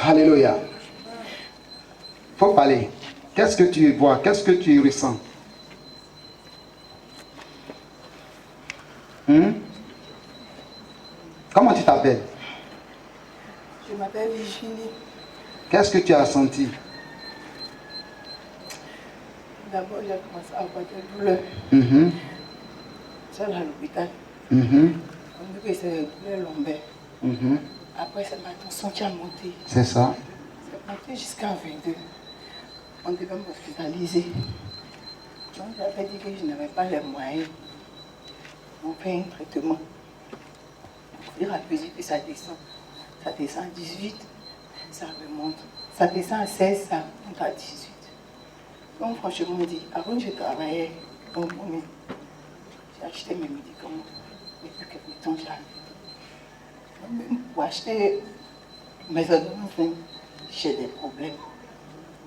Alléluia. Il faut parler. Qu'est-ce que tu vois? Qu'est-ce que tu ressens? Comment tu t'appelles? Je m'appelle Virginie. Qu'est-ce que tu as senti? D'abord, j'ai commencé à avoir des douleurs. Seule à l'hôpital. On dit que c'est des douleurs lombaires. Après, c'est ma tension qui a monté. C'est ça. C'est monté jusqu'à 22. On devait m'hospitaliser. Donc, j'avais dit que je n'avais pas les moyens. On fait un traitement. Il a pesé que ça descend. Ça descend à 18, ça remonte. Ça descend à 16, ça monte à 18. Donc franchement, je me dis, avant je travaillais au moment, j'ai acheté mes médicaments. Depuis quelques temps, j'ai arrêté. Même pour acheter mes ordonnances, j'ai des problèmes.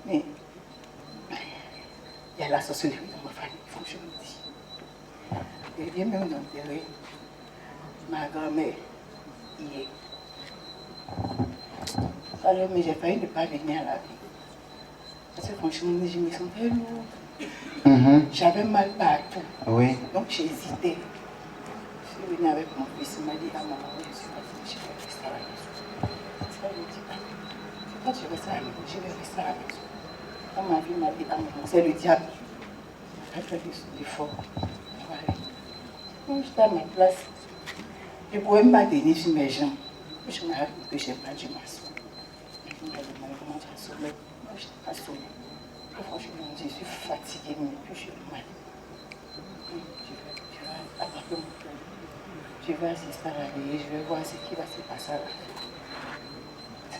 Mais il y a la sorcellerie dans ma famille, il faut que je me dise. Je viens même d'enterrer ma grand-mère hier. Alors, mais j'ai failli ne pas venir à la vie. Parce que franchement, je me sentais lourde. J'avais mal partout. Oui. Donc j'ai hésité. Je suis venue avec mon fils, il m'a dit, ah maman, je suis fatiguée, je vais rester à la maison. Ça lui dit, c'est quand tu restes à la maison, je vais rester à la maison. Quand ma vie m'a dit, ah maman, c'est le diable. J'ai fait des efforts. Voilà. Donc j'étais à ma place. Je ne pouvais même pas tenir sur mes jambes. Je me rappelle que je n'ai pas dû m'asseoir. Je me demandé à sommeil. Moi, je n'étais pas sommeil. Franchement, je suis fatiguée, mais puis je suis mal. Je vais attaquer mon cœur. Je vais assister à la veillée, je vais voir ce qui va se passer à la fin.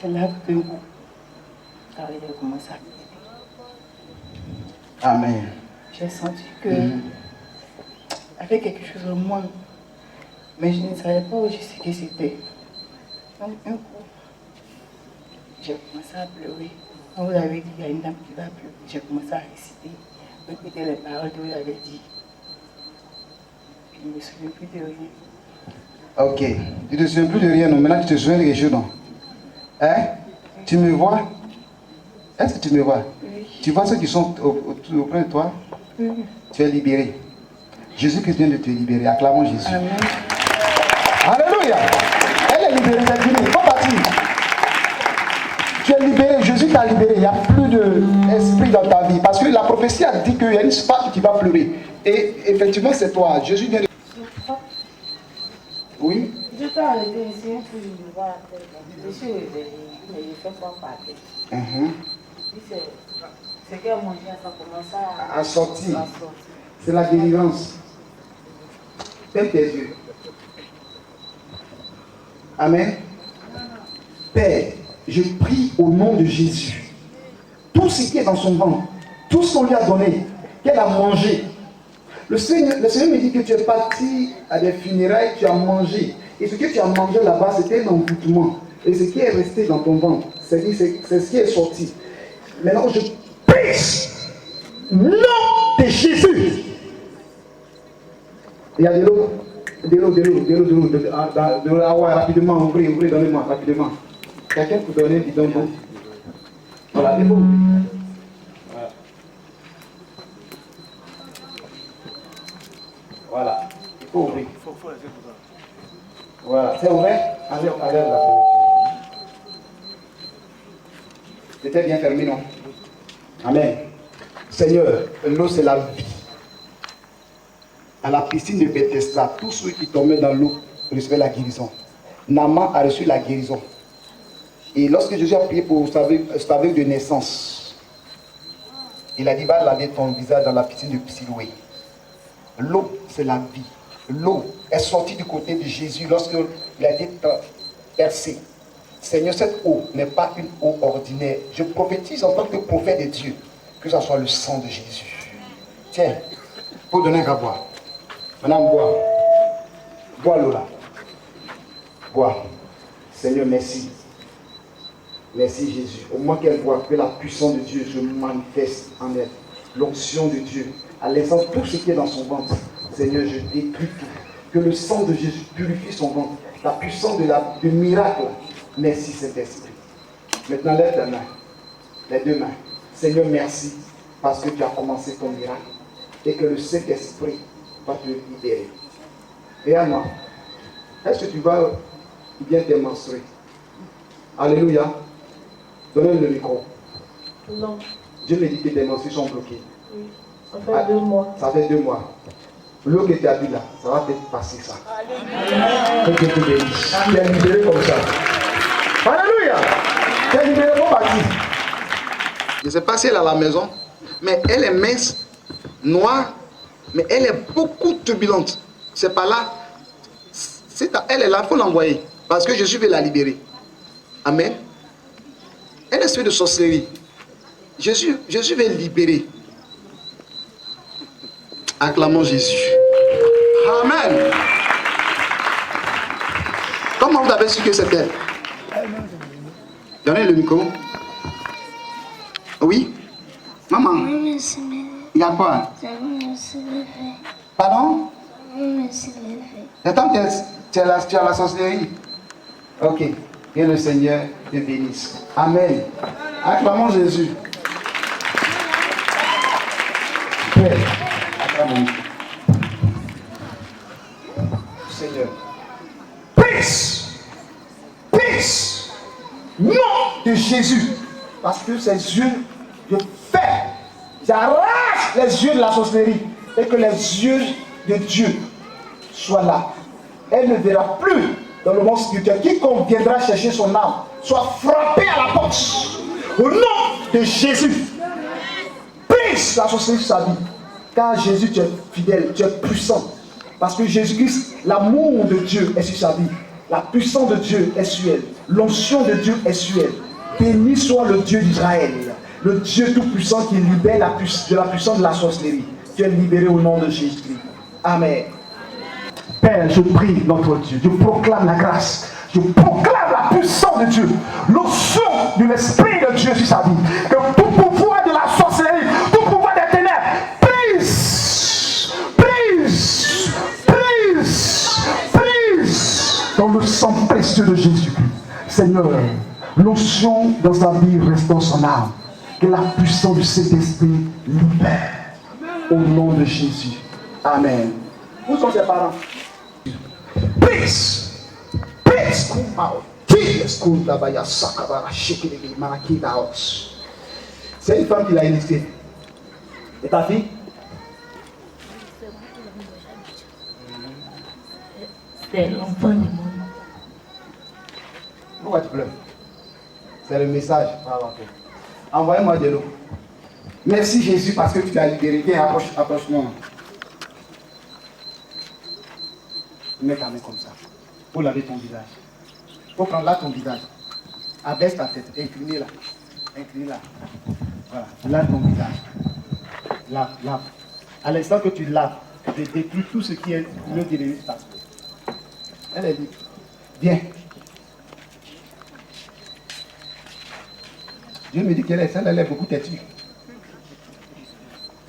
C'est là que d'un coup, ça a commencé à m'aider. Amen. J'ai senti que avec quelque chose en moi, mais je ne savais pas où ce que c'était. Donc, un coup, j'ai commencé à pleurer. Quand vous avez dit qu'il y a une dame qui va pleurer, j'ai commencé à réciter, répéter les paroles que vous avez dit. Je ne me souviens plus de rien. Ok. Tu ne te souviens plus de rien, non? Maintenant tu te souviens de quelque chose, non? Hein? Tu me vois? Est-ce que tu me vois? Oui. Tu vois ceux qui sont auprès de toi? Oui. Tu es libéré. Jésus-Christ vient de te libérer. Acclamons Jésus. Amen. Alléluia. Elle est libérée, c'est fini. Il faut partir. Tu es libéré, Jésus t'a libéré. Il n'y a plus d'esprit dans ta vie. Parce que la prophétie a dit qu'il y a une femme qui va pleurer. Et effectivement, c'est toi. Jésus vient de... Oui. Je peux arrêter ici pour je vois la tête. Je suis réveillée, mais je ne fais pas parler. C'est que mon chien, ça commence À sortir. C'est la délivrance. Ferme tes yeux. Amen. Père, je prie au nom de Jésus. Tout ce qui est dans son ventre, tout ce qu'on lui a donné, qu'elle a mangé. Le Seigneur me dit que tu es parti à des funérailles, tu as mangé. Et ce que tu as mangé là-bas, c'était un envoûtement. Et ce qui est resté dans ton ventre, c'est ce qui est sorti. Maintenant, je prie nom de Jésus. Il y a de l'eau. De l'eau. Ah ouais, rapidement, ouvrez, donnez-moi, rapidement. Quelqu'un peut donner du bidon d'eau. Voilà, de l'eau. Voilà, il faut ouvrir. Voilà, c'est ouvert. Allez la fermeture. C'était bien fermé, non? Amen. Seigneur, l'eau c'est la vie. À la piscine de Bethesda, tous ceux qui tombaient dans l'eau recevaient la guérison. Naaman a reçu la guérison. Et lorsque Jésus a prié pour sa veuve de naissance, il a dit, va laver ton visage dans la piscine de Siloé. L'eau, c'est la vie. L'eau est sortie du côté de Jésus lorsqu'il a été percé. Seigneur, cette eau n'est pas une eau ordinaire. Je prophétise en tant que prophète de Dieu que ce soit le sang de Jésus. Tiens, il faut donner un boire. Maintenant, bois. Bois l'eau là. boit. Seigneur, merci. Merci Jésus. Au moins qu'elle voit que la puissance de Dieu se manifeste en elle. L'onction de Dieu. À l'instant, tout ce qui est dans son ventre. Seigneur, je détruis tout. Que le sang de Jésus purifie son ventre. La puissance du miracle. Merci Saint-Esprit. Maintenant, lève ta main. Les deux mains. Seigneur, merci. Parce que tu as commencé ton miracle. Et que le Saint-Esprit va te libérer. Et à moi. Est-ce que tu vas bien démontrer? Alléluia. Donnez le micro. Non. Dieu me dit que tes menstrues sont bloquées. Oui. Ça fait 2 mois. Ça fait 2 mois. L'eau que tu as dit là, ça va peut-être passer ça. Que Dieu te bénisse. Tu es libéré comme ça. Alléluia. Tu es libéré comme bâti. Je ne sais pas si elle est à la maison, mais elle est mince, noire, mais elle est beaucoup turbulente. C'est pas là. Elle est là, il faut l'envoyer. Parce que Jésus veut la libérer. Amen. Un esprit de sorcellerie. Jésus veut libérer. Acclamons Jésus. Amen. Comment vous avez su que c'est elle? Donnez le micro. Oui? Maman? Il y a quoi? Pardon? Attends, tu as la sorcellerie. Ok. Que le Seigneur te bénisse. Amen. Acclamons Jésus. Père, acclamons Seigneur. Peace. Peace. Nom de Jésus. Parce que ses yeux, je fais. J'arrache les yeux de la sorcellerie. Et que les yeux de Dieu soient là. Elle ne verra plus dans le monde spirituel. Quiconque viendra chercher son âme soit frappé à la porte. Au nom de Jésus. Prise la sorcellerie sur sa vie. Car Jésus, tu es fidèle, tu es puissant. Parce que Jésus-Christ, l'amour de Dieu est sur sa vie. La puissance de Dieu est sur elle. L'onction de Dieu est sur elle. Béni soit le Dieu d'Israël. Le Dieu tout-puissant qui libère de la puissance de la sorcellerie. Tu es libéré au nom de Jésus-Christ. Amen. Père, je prie notre Dieu. Je proclame la grâce. Je proclame la puissance de Dieu. L'onction de l'Esprit de Dieu sur sa vie. Que tout pouvoir de la sorcellerie, tout pouvoir des ténèbres, prise, prise, prise, prise dans le sang précieux de Jésus-Christ. Seigneur, l'onction dans sa vie restaure son âme. Que la puissance du Saint-Esprit libère. Au nom de Jésus. Amen. Où sont ses parents? Peace. Peace. C'est une femme qui l'a initiée. Et ta fille? C'est l'enfant du monde. Pourquoi tu pleures? C'est le message. Envoyez-moi de l'eau. Merci Jésus parce que tu t'as libéré. Viens, approche-moi. Mets ta main comme ça. Pour laver ton visage. Pour prendre là ton visage. Abaisse ta tête. Incline là. Incline là. Voilà. Lave ton visage. Lave, lave. À l'instant que tu laves, tu détruis tout ce qui est le délire de ta peau. Elle est libre. Viens. Dieu me dit qu'elle est beaucoup têtue.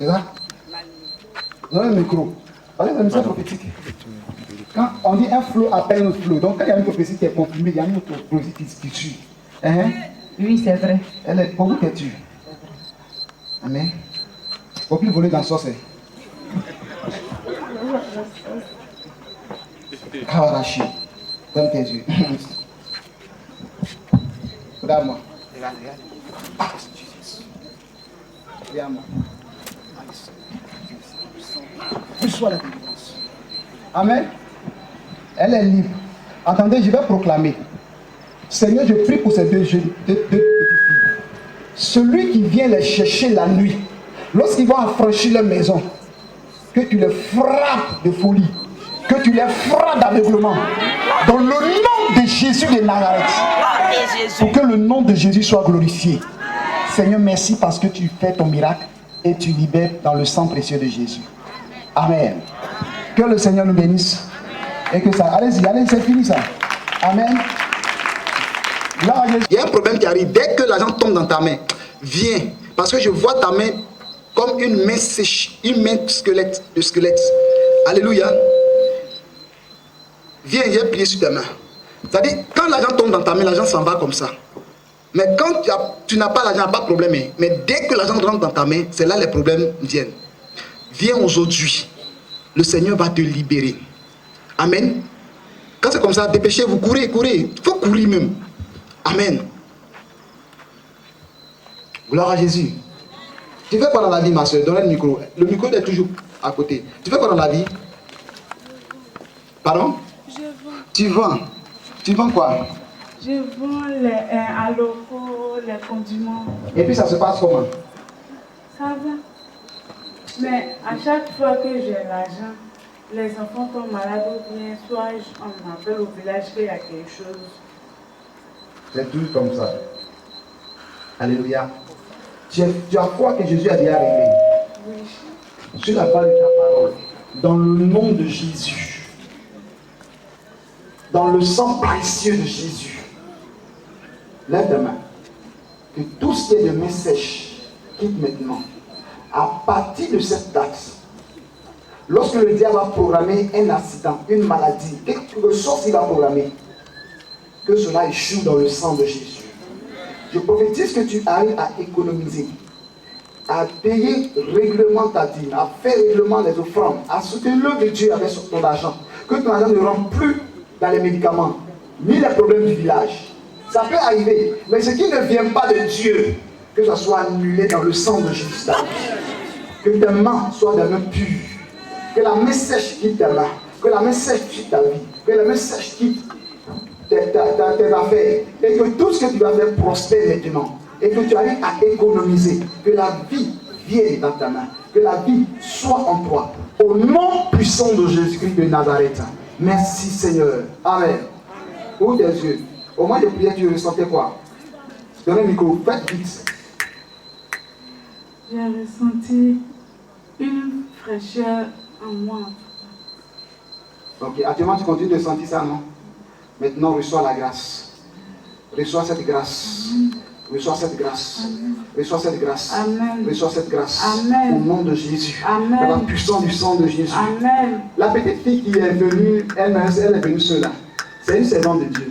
C'est ça? Donnez le micro. Parlez de message prophétique. Quand on dit un flot appelle un autre flot, donc quand il y a une prophétie qui est confirmée, il y a une autre prophétie qui suit. Oui, c'est vrai. Elle est beaucoup têtue. Amen. Il ne faut plus voler dans le sorcier. Kawarashi. Donne tes yeux. Regarde-moi. Regarde, regarde. Ah, Jésus. Regarde-moi. Reçois la délivrance. Amen. Elle est libre. Attendez, je vais proclamer. Seigneur, je prie pour ces deux petites filles. Celui qui vient les chercher la nuit, lorsqu'ils vont affranchir leur maison, que tu les frappes de folie, que tu les frappes d'aveuglement. Dans le nom de Jésus de Nazareth. Pour que le nom de Jésus soit glorifié. Seigneur, merci parce que tu fais ton miracle et tu libères dans le sang précieux de Jésus. Amen. Que le Seigneur nous bénisse. Et que ça. Allez-y, allez, c'est fini ça. Amen. Là, Il y a un problème qui arrive. Dès que l'argent tombe dans ta main, viens. Parce que je vois ta main comme une main sèche, une main de squelette. Alléluia. Viens, j'ai plié sur ta main. C'est-à-dire, quand l'argent tombe dans ta main, l'argent s'en va comme ça. Mais quand tu n'as pas l'argent, pas de problème. Mais dès que l'argent rentre dans ta main, c'est là les problèmes viennent. Viens aujourd'hui. Le Seigneur va te libérer. Amen. Quand c'est comme ça, dépêchez-vous, courez. Il faut courir même. Amen. Gloire à Jésus. Tu fais quoi dans la vie, ma soeur? Donnez le micro. Le micro est toujours à côté. Tu fais quoi dans la vie? Pardon? Je vends. Tu vends. Tu vends quoi? Je vends les alocos, les condiments. Et puis ça se passe comment? Ça va. Mais à chaque fois que j'ai l'argent, les enfants tombent malades ou bien soit on m'appelle au village qu'il y a quelque chose. c'est tout comme ça. Alléluia. Tu as foi que Jésus a déjà réglé. Oui. Sur la base de ta parole. Dans le nom de Jésus. Dans le sang précieux de Jésus. Lève ta main. Que tout ce qui est de main sèche quitte maintenant. À partir de cette date, lorsque le diable va programmer un accident, une maladie, quelque chose qu'il va programmer, que cela échoue dans le sang de Jésus. Je prophétise que tu arrives à économiser, à payer règlement ta dîme, à faire règlement les offrandes, à soutenir l'œuvre de Dieu avec ton argent. Que ton argent ne rentre plus dans les médicaments, ni les problèmes du village. Ça peut arriver, mais ce qui ne vient pas de Dieu, que ça soit annulé dans le sang de Jésus. Que tes mains soient des mains pures. Que la main sèche quitte tes mains. Que la main sèche quitte ta vie. Que la main sèche quitte tes affaires. Et que tout ce que tu vas faire prospère maintenant. Et que tu arrives à économiser. Que la vie vienne dans ta main. Que la vie soit en toi. Au nom puissant de Jésus-Christ de Nazareth. Merci Seigneur. Amen. Ouvre tes yeux. Au moment de prière, tu ressentais quoi? Donnez le micro. Faites vite. J'ai ressenti une fraîcheur en moi. Ok, actuellement tu continues de sentir ça, non? Maintenant, reçois la grâce. Reçois cette grâce. Reçois cette grâce. Reçois cette grâce. Amen. Reçois cette grâce. Amen. Au nom de Jésus. Amen. Par la puissance du sang de Jésus. Amen. La petite fille qui est venue, elle est venue seule là. C'est une servante de Dieu.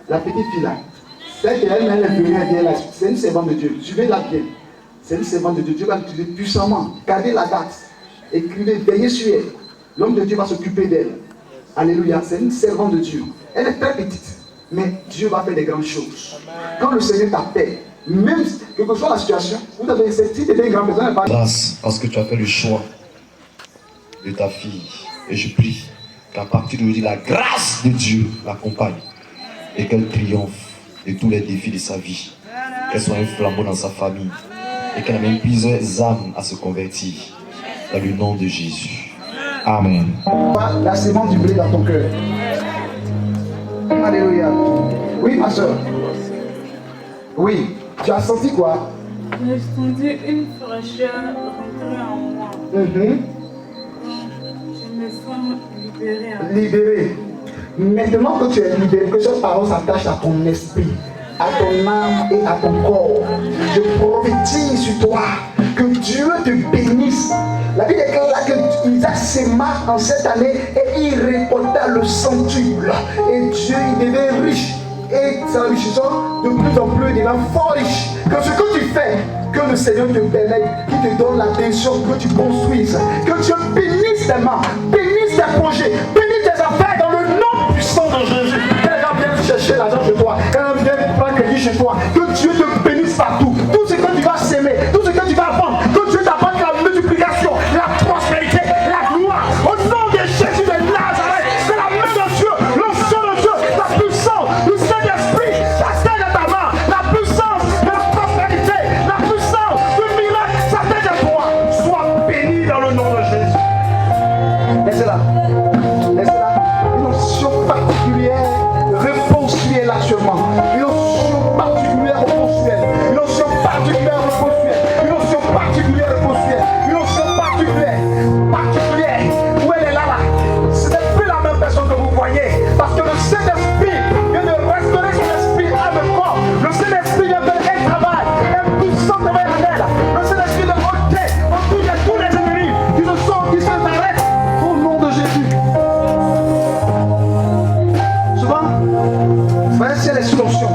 La petite fille là. Celle qui elle est venue, c'est une servante de Dieu. Suivez-la bien. C'est une servante de Dieu. Dieu va l'utiliser puissamment. Gardez la date. Écrivez, veillez sur elle. L'homme de Dieu va s'occuper d'elle. Alléluia. C'est une servante de Dieu. Elle est très petite. Mais Dieu va faire des grandes choses. Quand le Seigneur t'appelle, même quelle que soit la situation, vous avez cette idée d'un grand besoin. Grâce parce que tu as fait le choix de ta fille. Et je prie qu'à partir d'aujourd'hui, la grâce de Dieu l'accompagne et qu'elle triomphe de tous les défis de sa vie. Qu'elle soit un flambeau dans sa famille et qu'elle amène plusieurs âmes à se convertir dans le nom de Jésus. Amen. La sémence du blé dans ton cœur. Alléluia. Oui, ma soeur. Oui. Tu as senti quoi? J'ai senti une fraîcheur rentrer en moi. Je me sens libérée. Libéré. Maintenant que tu es libéré, que cette parole s'attache à ton esprit, à ton âme et à ton corps. Je prophétise sur toi que Dieu te bénisse. La Bible déclare là que Isaac s'aima en cette année et il récolta le centuple. Et Dieu, il devient riche. Et s'enrichissant de plus en plus, il devient fort riche. Que ce que tu fais, que le Seigneur te permette, qu'il te donne l'attention, que tu construises. Que Dieu bénisse tes mains, bénisse tes projets, bénisse tes affaires dans le nom puissant de Jésus. Quelqu'un vient chercher l'argent chez toi, quelqu'un vient prendre crédit chez toi. Que Dieu te bénisse partout. Tout ce que tu vas s'aimer, tout ce que tu vas apprendre, que Dieu t'apporte la multiplication, la prospérité, la gloire. Au nom de Jésus de Nazareth, c'est la main de Dieu, le sang de Dieu, la puissance, le Saint-Esprit, la terre de ta main, la puissance de la prospérité, la puissance du miracle, sa tête de toi. Sois béni dans le nom de Jésus. qui s'arrête au nom de Jésus. Souvent, vous voyez si elle est sous l'onction.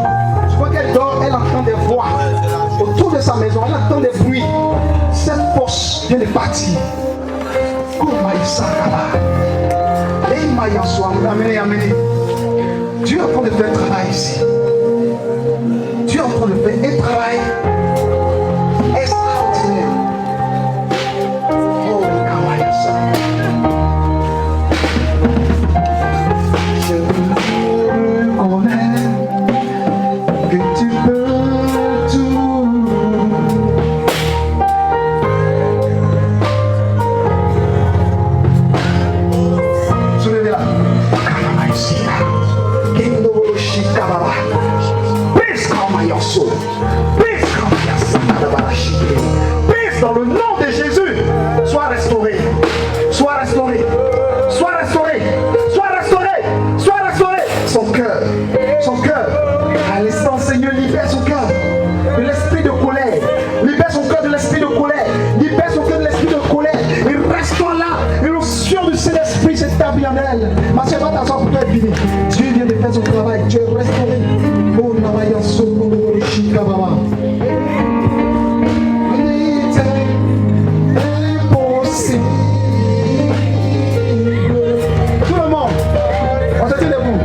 Je crois qu'elle dort, elle entend des voix autour de sa maison, elle entend des bruits. Cette force vient de partir. Amenez, amenez. Dieu est en train de faire un travail ici. Dieu est en train de faire un travail extraordinaire. Oh, Kamayasa. Je reconnais que tu peux tout. Soulevez-la. Pisse dans le nom de Jésus. Sois restauré. Sois restauré. Sois restauré. Sois restauré. Sois restauré. Son cœur. Son cœur. À l'instant, Seigneur, libère son cœur de l'esprit de colère. Libère son cœur de l'esprit de colère. Libère son cœur de l'esprit de colère. Et reste-toi là. Et l'onction du Saint-Esprit s'établit en elle. Ma soeur, va t'asseoir pour toi être béni. Dieu vient de faire son travail. Dieu est restauré. Oh, Namayaso, Shikababa. Tout le monde, on se tient debout.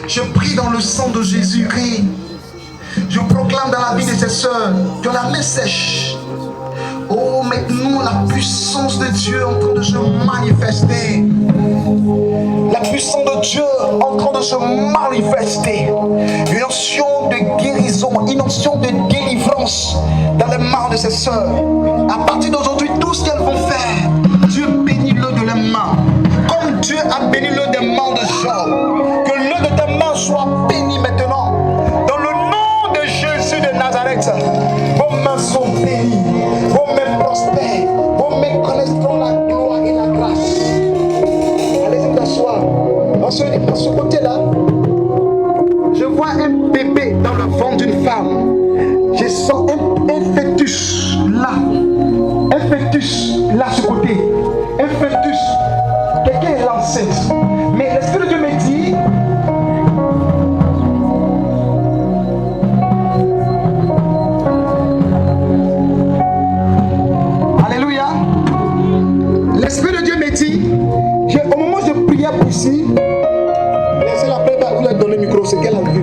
Je prie dans le sang de Jésus-Christ. Je proclame dans la vie de ces sœurs que la main sèche. Oh, maintenant la puissance de Dieu est en train de se manifester. La puissance de Dieu est en train de se manifester. Une onction de guérison, une onction de délivrance dans les mains de ces sœurs. À partir d'aujourd'hui, tout ce qu'elles vont faire, Dieu bénit-le de leurs mains. À ce côté-là, je vois un bébé dans le ventre d'une femme. Je sens un fœtus là. Un fœtus là, ce côté. Un fœtus. Quelqu'un est enceinte. Mais l'Esprit de Dieu me dit, alléluia. L'Esprit de Dieu me dit, au moment où je priais pour ici, laissez la paix dans le micro, c'est qu'elle a vu.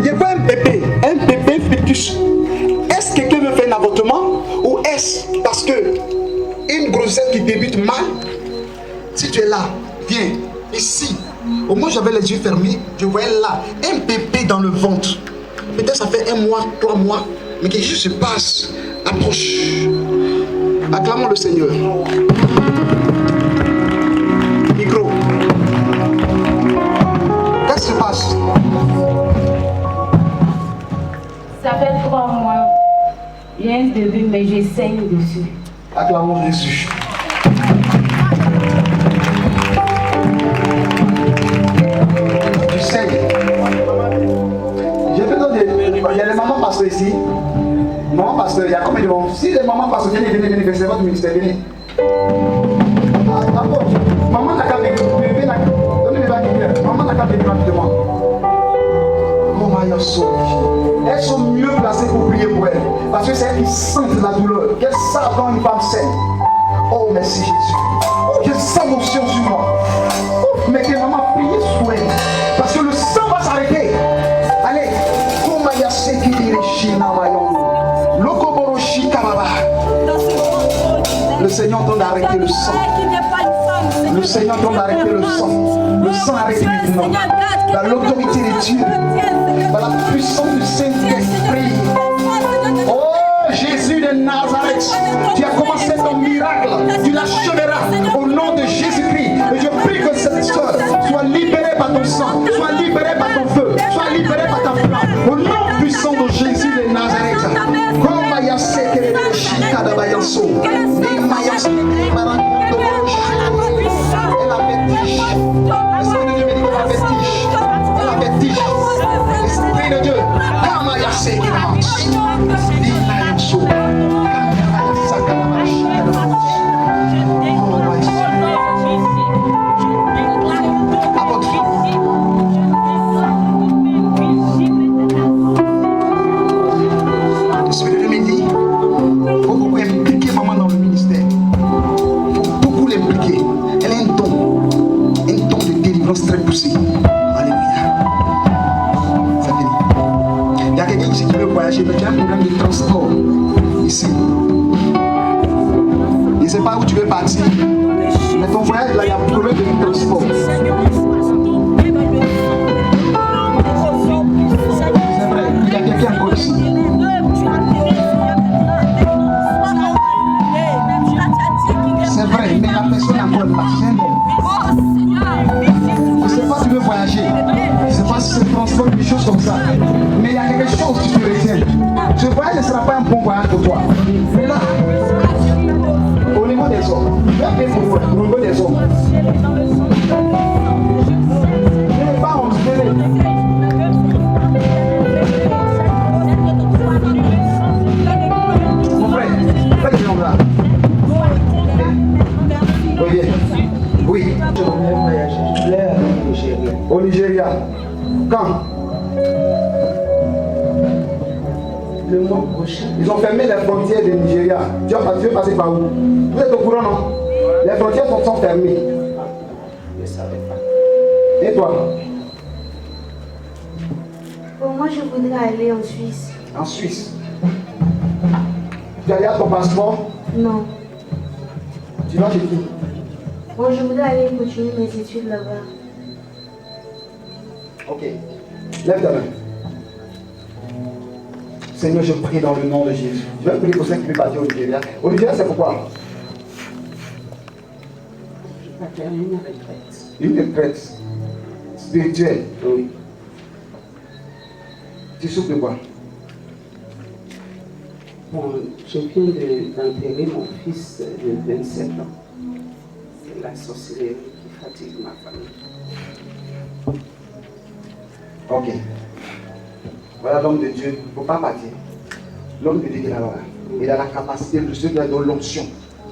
Je vois un bébé fœtus. Est-ce que quelqu'un veut faire un avortement ou est-ce parce que une grossesse qui débute mal? Si tu es là, viens ici. Au moment où j'avais les yeux fermés, je voyais là un bébé dans le ventre. Peut-être ça fait 1 mois, 3 mois, mais quelque chose se passe. Approche. Acclamons le Seigneur. Micro. Qu'est-ce qui se passe? Ça fait 3 mois. Il y a un bébé, mais je saigne dessus. Acclamons Jésus. Tu saignes. J'ai besoin de. Il y a les mamans pasteurs ici. Maman pasteur, il y a combien de mamans? Si les mamans pasteurs, venez, c'est votre ministère, venez. D'abord, maman n'a qu'à venir. Donnez-le à quelqu'un. Maman n'a qu'à venir rapidement. Elles sont mieux placées pour prier pour elles. Parce que c'est elles qui sentent la douleur. Qu'elles savent quand une femme saigne. Oh, merci Jésus. Oh, je sens l'onction sur moi. Oh, mais que maman prie sur elle. Parce que le sang va s'arrêter. Allez. Le Seigneur est en train d'arrêter le sang. Le Seigneur est en train d'arrêter le sang. Le sang arrête maintenant. Par l'autorité de Dieu. Par la puissance du Saint-Esprit. Oh Jésus de Nazareth. Tu as commencé ton miracle. Tu l'achèveras au nom de Jésus-Christ. Et je prie que cette soeur soit libérée par ton sang. Soit libérée par ton feu. Soit libérée par ta flamme. Au nom puissant de Jésus de Nazareth. Esprit de Dieu, très poussé. Alléluia. Ça finit. Il y a quelqu'un ici qui veut voyager, mais qui a un problème de transport. Ici. Je ne sais pas où tu veux partir. Mais ton voyage là, il y a un problème de transport. C'est vrai, il y a quelqu'un encore ici. C'est vrai, mais la personne est encore là. C'est un homme. Je ne sais pas si tu veux voyager. Je ne sais pas si c'est le transport, des choses comme ça. Mais il y a quelque chose que tu retiens. Ce voyage ne sera pas un bon voyage pour toi. Mais là, au niveau des hommes, au niveau des hommes. Ne pas en espérer. Mon frère, faites le nom là. Oui, oui. Je voulais aller au Nigeria. Au Nigeria. Quand? Le mois prochain. Ils ont fermé les frontières du Nigeria. Tu veux passer par où? Vous êtes au courant, non? Les frontières sont fermées. Je ne savais pas. Et toi? Bon, moi, je voudrais aller en Suisse. En Suisse. Tu as déjà ton passeport? Non. Tu vas chez qui? Bon, je voudrais aller continuer mes études là-bas. Ok. Lève ta main. Seigneur, je prie dans le nom de Jésus. Je vais prier pour ceux qui veulent partir au Nigeria. Au Nigeria, c'est pourquoi? Je vais faire une retraite. Une retraite spirituelle. Oui. Tu souffres de quoi? Bon, je viens d'enterrer mon fils de 27 ans. C'est la sorcellerie qui fatigue ma famille. Ok. Voilà l'homme de Dieu. Il ne faut pas partir. L'homme de Dieu qui est là-bas. Il a la capacité, de se donner l'onction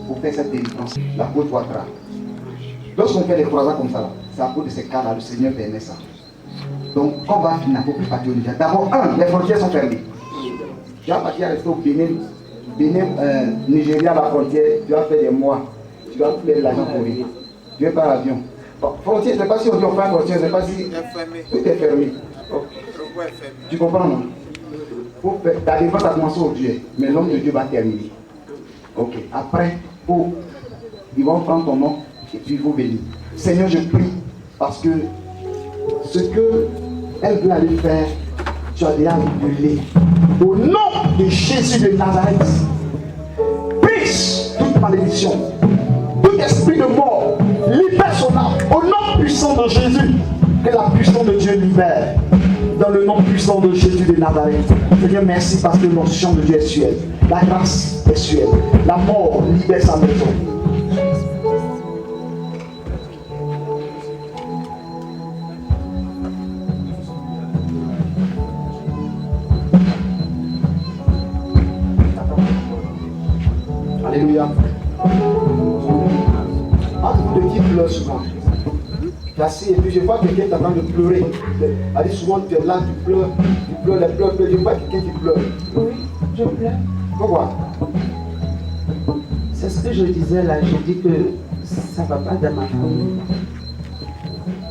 pour faire cette délivrance. La côte Ouattara. Lorsqu'on fait des croisades comme ça, c'est à cause de ces cas-là, le Seigneur permet ça. Donc, quand on va finir, il ne faut plus partir au Niger. D'abord, les frontières sont fermées. Tu vas partir rester au Bénin, Nigeria, la frontière, tu vas faire des mois. Tu vas faire de l'argent pour rien. Tu veux pas l'avion. Bon, frontière, je ne sais pas si on dit on fait une frontière, je ne sais pas si tout est fermé. Tu comprends, non? Ta défense a commencé au Dieu, mais l'homme de Dieu va terminer. Ok. Après, ils vont prendre ton nom et puis ils vont bénir. Seigneur, je prie parce que ce qu'elle veut aller faire, tu as déjà brûlé. Au nom de Jésus de Nazareth, brise toute malédiction, tout esprit de mort, libère son âme. Au nom puissant de Jésus, que la puissance de Dieu libère. Dans le nom puissant de Jésus de Nazareth. Seigneur, merci parce que l'onction de Dieu est suelle. La grâce est suelle. La mort libère sa maison. Alléluia. Entre deux qui pleurent souvent. Assis et puis je vois quelqu'un qui est en train de pleurer. Elle dit souvent tu es là, tu pleures, les pleurs. Je vois quelqu'un qui pleure. Oui, je pleure. Pourquoi? C'est ce que je disais là, je dis que ça ne va pas dans ma famille.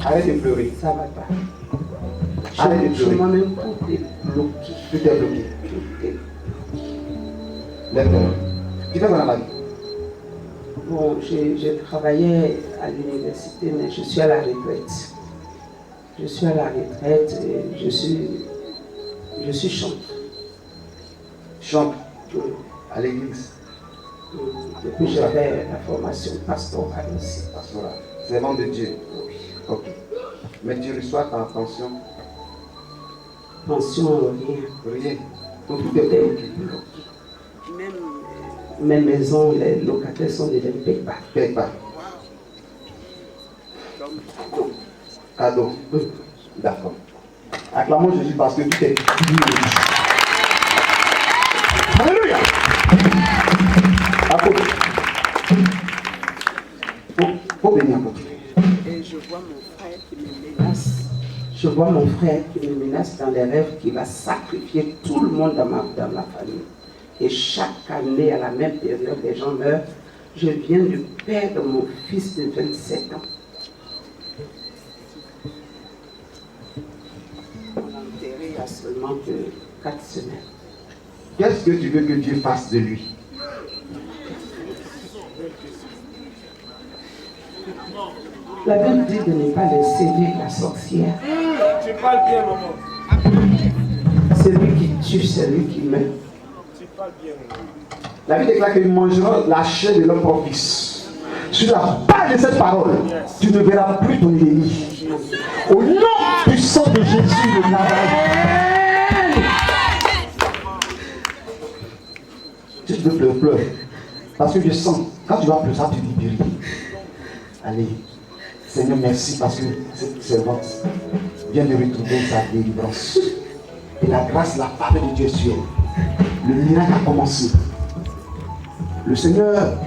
Arrête de pleurer. Ça ne va pas. Arrête de pleurer. Moi-même, tout est bloqué. Tout est bloqué. Lève-toi. Tu fais quoi dans la vie? Bon, j'ai travaillé à l'université, mais je suis à la retraite. Je suis à la retraite et je suis chanteur. Chante à l'église. Depuis j'avais la formation pastorale aussi. Pastorale. Servant de Dieu. Ok. Mais tu reçois ta pension? Pension, rien. Rien. Donc tout est bloqué. Mes maisons, les locataires sont des payent pas. Payent pas. Cadeau. D'accord. Acclamons Jésus parce que tout est fini. Alléluia. Apôtre. Faut bénir apôtre. Et je vois mon frère qui me menace. Je vois mon frère qui me menace dans les rêves qu'il va sacrifier tout le monde dans ma famille. Et chaque année, à la même période, les gens meurent. Je viens de perdre mon fils de 27 ans. On l'a enterré il y a seulement que 4 semaines. Qu'est-ce que tu veux que Dieu fasse de lui? La Bible dit de ne pas laisser vivre la sorcière. Tu parles bien, maman. Celui qui tue, celui qui meurt. La Bible déclare qu'il mangera la chair de leur propre fils. Sur la base de cette parole, tu ne verras plus ton ennemi. Au nom puissant de Jésus de Nazareth. Si tu veux pleurer, parce que je sens, quand tu vas pleurer, ça tu libères. Allez, Seigneur, merci parce que cette servante vient de retrouver sa délivrance. Et la grâce, la faveur de Dieu sur elle. Le miracle a commencé. Le Seigneur,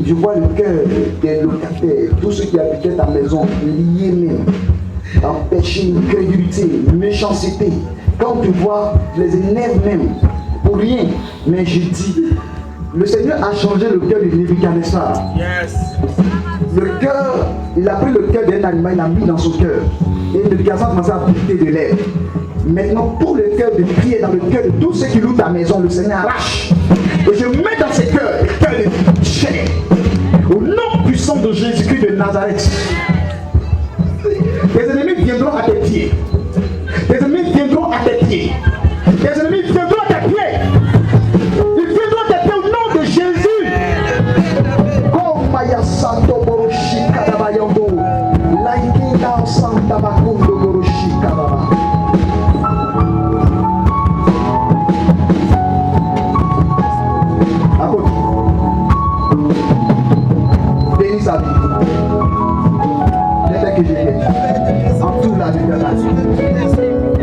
je vois le cœur des locataires, tous ceux qui habitaient ta maison, liés même, en péché, incrédulité, méchanceté. Quand tu vois, les énerves même, pour rien. Mais je dis, le Seigneur a changé le cœur de Nebuchadnezzar. Yes. Le cœur, il a pris le cœur d'un animal, il l'a mis dans son cœur. Et Nebuchadnezzar a commencé à porter de l'air. Maintenant, tout le cœur de prière dans le cœur de tous ceux qui louent ta maison, le Seigneur arrache. Et je mets dans ces cœurs le cœur de chair. Au nom puissant de Jésus-Christ de Nazareth. Tes ennemis viendront à tes pieds. Tes ennemis viendront à tes pieds. Tes ennemis viendront à tes pieds. Ils viendront à tes pieds au nom de Jésus. Oh, Maya Santo Boroshi Kadabayando. Laïkina Santa Bakundo Boroshi Kadaba. Bénis sa vie. Les que j'ai fait. En tout la vie de la vie.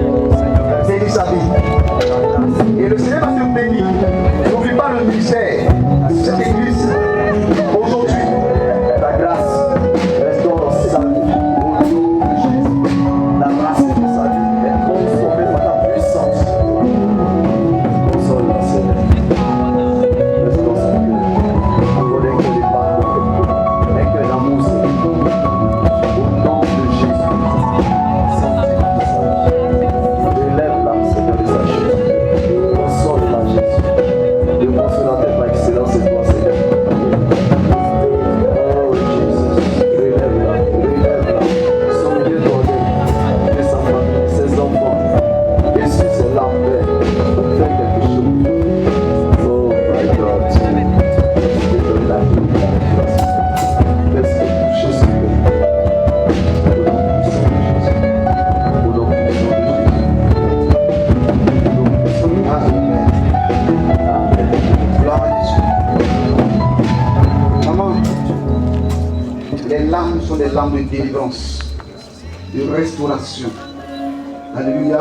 des lames de délivrance, de restauration. Alléluia.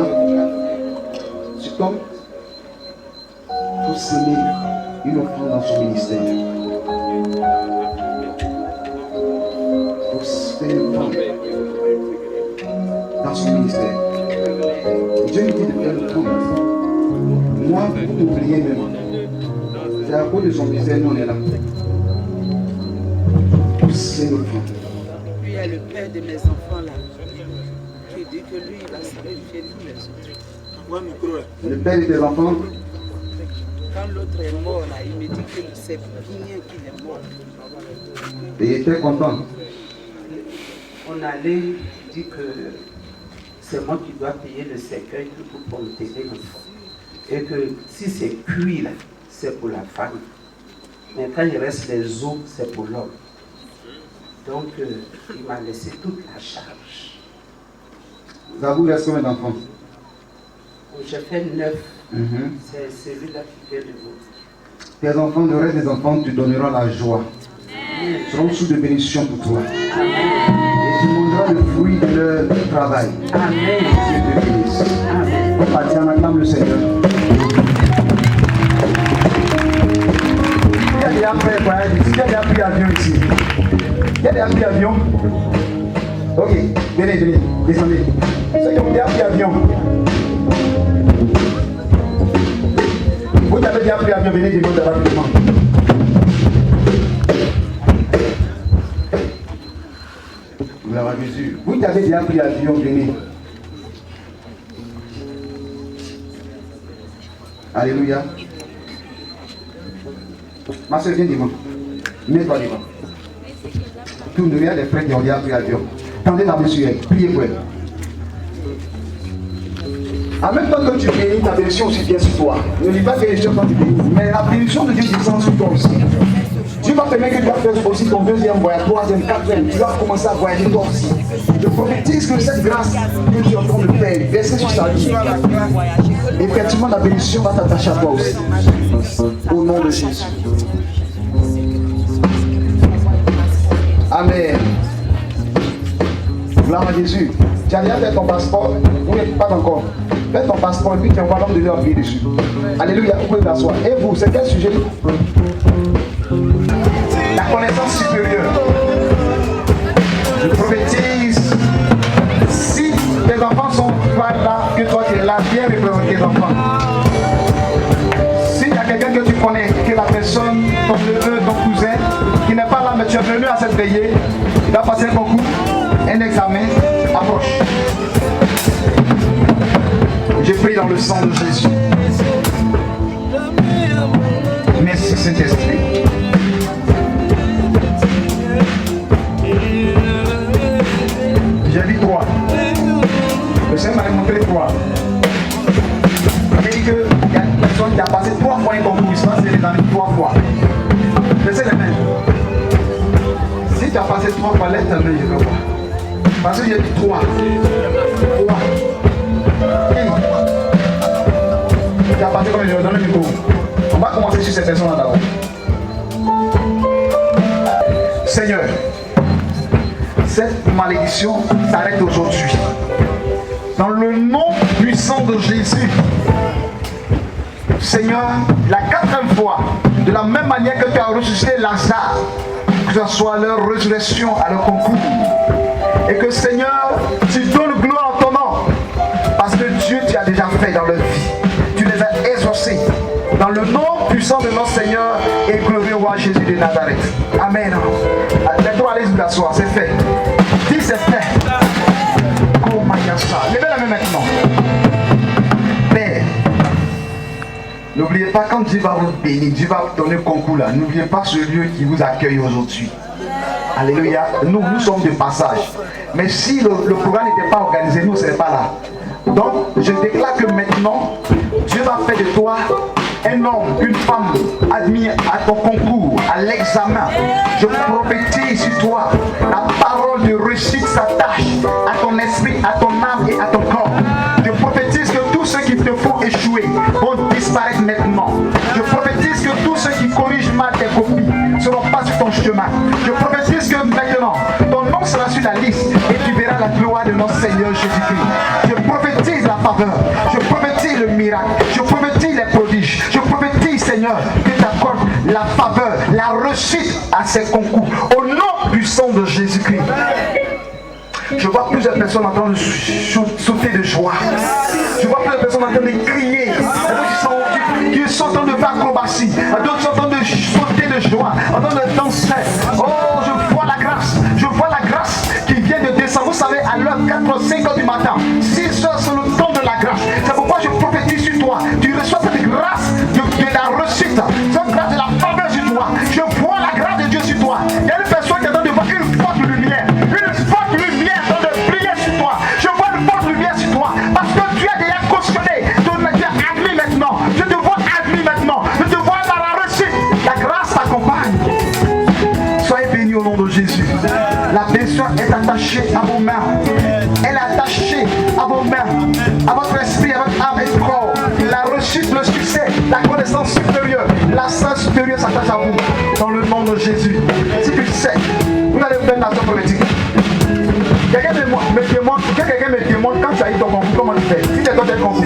Cet homme, pour s'aimer une offrande dans son ministère. Pour s'aimer une offrande dans son ministère. Dieu me dit de faire le prendre. Moi, vous m'oubliez même. C'est à cause de son ministère, nous on est là. Pour s'aimer une offrande. Puis il y a le père de mes enfants là, qui dit que lui, il va sacrifier tous les autres. Le père de tes enfants, quand l'autre est mort là, il me dit que c'est bien qu'il est mort. et il était content. On allait dire que c'est moi qui dois payer le cercueil pour enterrer l'enfant. Et que si c'est cuit là, c'est pour la femme. Mais quand il reste les os, c'est pour l'homme. Donc il m'a laissé toute la charge. Vous avez resté combien d'enfants? J'ai fait 9. C'est celui-là qui fait le vôtre. Tes enfants, le reste des enfants, tu donneras la joie. Ils seront sous de bénédiction pour toi. Et tu mangeras le fruit de leur travail. Amen. Dieu te bénisse. Amen. On va dire, on acclame le Seigneur. Il y a des après voyages ici. Il y a des appris avion ici. Il y a des appris avion. Ok, venez, descendez. Ceux qui ont des appris avion. Vous avez déjà pris l'avion, venez demander rapidement. Gloire à Jésus. Vous avez déjà pris l'avion, venez. Alléluia. Ma soeur, viens devant. Mets-toi devant. Tout le monde des frères qui ont déjà pris l'avion. Tendez la main sur elle, priez pour elle. En même temps que tu bénis, ta bénédiction aussi vient sur toi. Ne dis pas bénédiction quand tu bénis, mais la bénédiction de Dieu descend sur toi aussi. Dieu va permettre que tu vas faire aussi ton deuxième voyage, troisième, quatrième. Tu vas commencer à voyager toi aussi. Je prophétise que cette grâce que tu es en train de faire, verser sur sa vie, effectivement la bénédiction va t'attacher à toi aussi. Au nom de Jésus. Amen. Gloire à Jésus. Tu as déjà fait ton passeport? Vous n'êtes pas encore. Fais ton passeport et puis tu envoies l'homme de leur vie dessus. Alléluia, vous pouvez t'asseoir. Et vous, c'est quel sujet? La connaissance supérieure. Je prophétise. Si tes enfants sont pas là, que toi tu es là, viens représenter tes enfants. S'il y a quelqu'un que tu connais, que la personne, ton neveu, ton cousin, qui n'est pas là, mais tu es venu à cette veillée, il va passer un concours, un examen, approche. Je prie dans le sang de Jésus. Merci Saint-Esprit. J'ai dit 3. Le Seigneur m'a montré 3. Il m'a dit qu'il y a une personne qui a passé 3 fois un concours, il se passe les amis 3 fois. Laissez les mains. Si tu as passé 3 fois, laisse ta main, je ne veux pas. Parce que j'ai dit 3. 3. Tu as passé comme je donne le micro. On va commencer sur ces personnes-là d'abord. Seigneur, cette malédiction s'arrête aujourd'hui. Dans le nom puissant de Jésus. Seigneur, la 4e fois, de la même manière que tu as ressuscité Lazare, que ce soit leur résurrection à leur concours. Et que Seigneur, tu donnes gloire en ton nom. Parce que Dieu, tu as déjà fait dans leur vie. Tu les as exaucés. Dans le nom puissant de notre Seigneur et glorieux roi Jésus de Nazareth. Amen. Les trois, allez vous asseoir, c'est fait. Dis c'est fait. Levez la main maintenant. Père, n'oubliez pas quand Dieu va vous bénir, Dieu va vous donner le concours là. N'oubliez pas ce lieu qui vous accueille aujourd'hui. Alléluia. Nous sommes de passage. Mais si le programme n'était pas organisé, nous ne serions pas là. Donc, je déclare que maintenant, Dieu va faire de toi un homme, une femme admis à ton concours, à l'examen. Je prophétise sur toi. La parole de réussite s'attache à ton esprit, à ton âme et à ton corps. Je prophétise que tous ceux qui te font échouer vont disparaître maintenant. Je prophétise que tous ceux qui corrigent mal tes copies ne seront pas sur ton chemin. Je prophétise que maintenant, ton nom sera sur la la liste et tu verras la gloire de notre Seigneur Jésus-Christ. Je prophétise la faveur, je prophétise le miracle, je prophétise les prodiges, je prophétise, Seigneur, que tu accordes la faveur, la réussite à ces concours. Au nom puissant de Jésus-Christ. Je vois plusieurs personnes en train de sauter de joie. Je vois plusieurs personnes en train de crier. Qui sont en train de faire acrobatie. D'autres sont en train de sauter de joie, en train de danser. Oh, je vois la grâce. Je vois la grâce qui vient de descendre. Vous savez, à l'heure 4, 5 heures du matin, 6 heures, c'est le temps de la grâce. C'est pourquoi je prophétise sur toi. Tu reçois cette grâce de la réussite, cette grâce de la faveur sur toi. Je vois la grâce de Dieu sur toi. Il y a une personne qui est en train de voir une forte lumière. Une forte lumière en train de briller sur toi. Je vois une forte lumière sur toi. Parce que tu as déjà cautionné. Tu es admis maintenant. Je te vois admis maintenant. Je te vois dans la réussite. La grâce t'accompagne. Soyez bénis au nom de Jésus. La bénédiction est attachée à vos mains. Elle est attachée à vos mains, à votre esprit, à votre âme et corps. La réussite, le succès, la connaissance supérieure, la science supérieure s'attache à vous. Dans le nom de Jésus. Si tu sais, vous allez faire une action politique. Quelqu'un me demande, quand tu as eu ton concours, comment tu fais? Si tu as ton concours.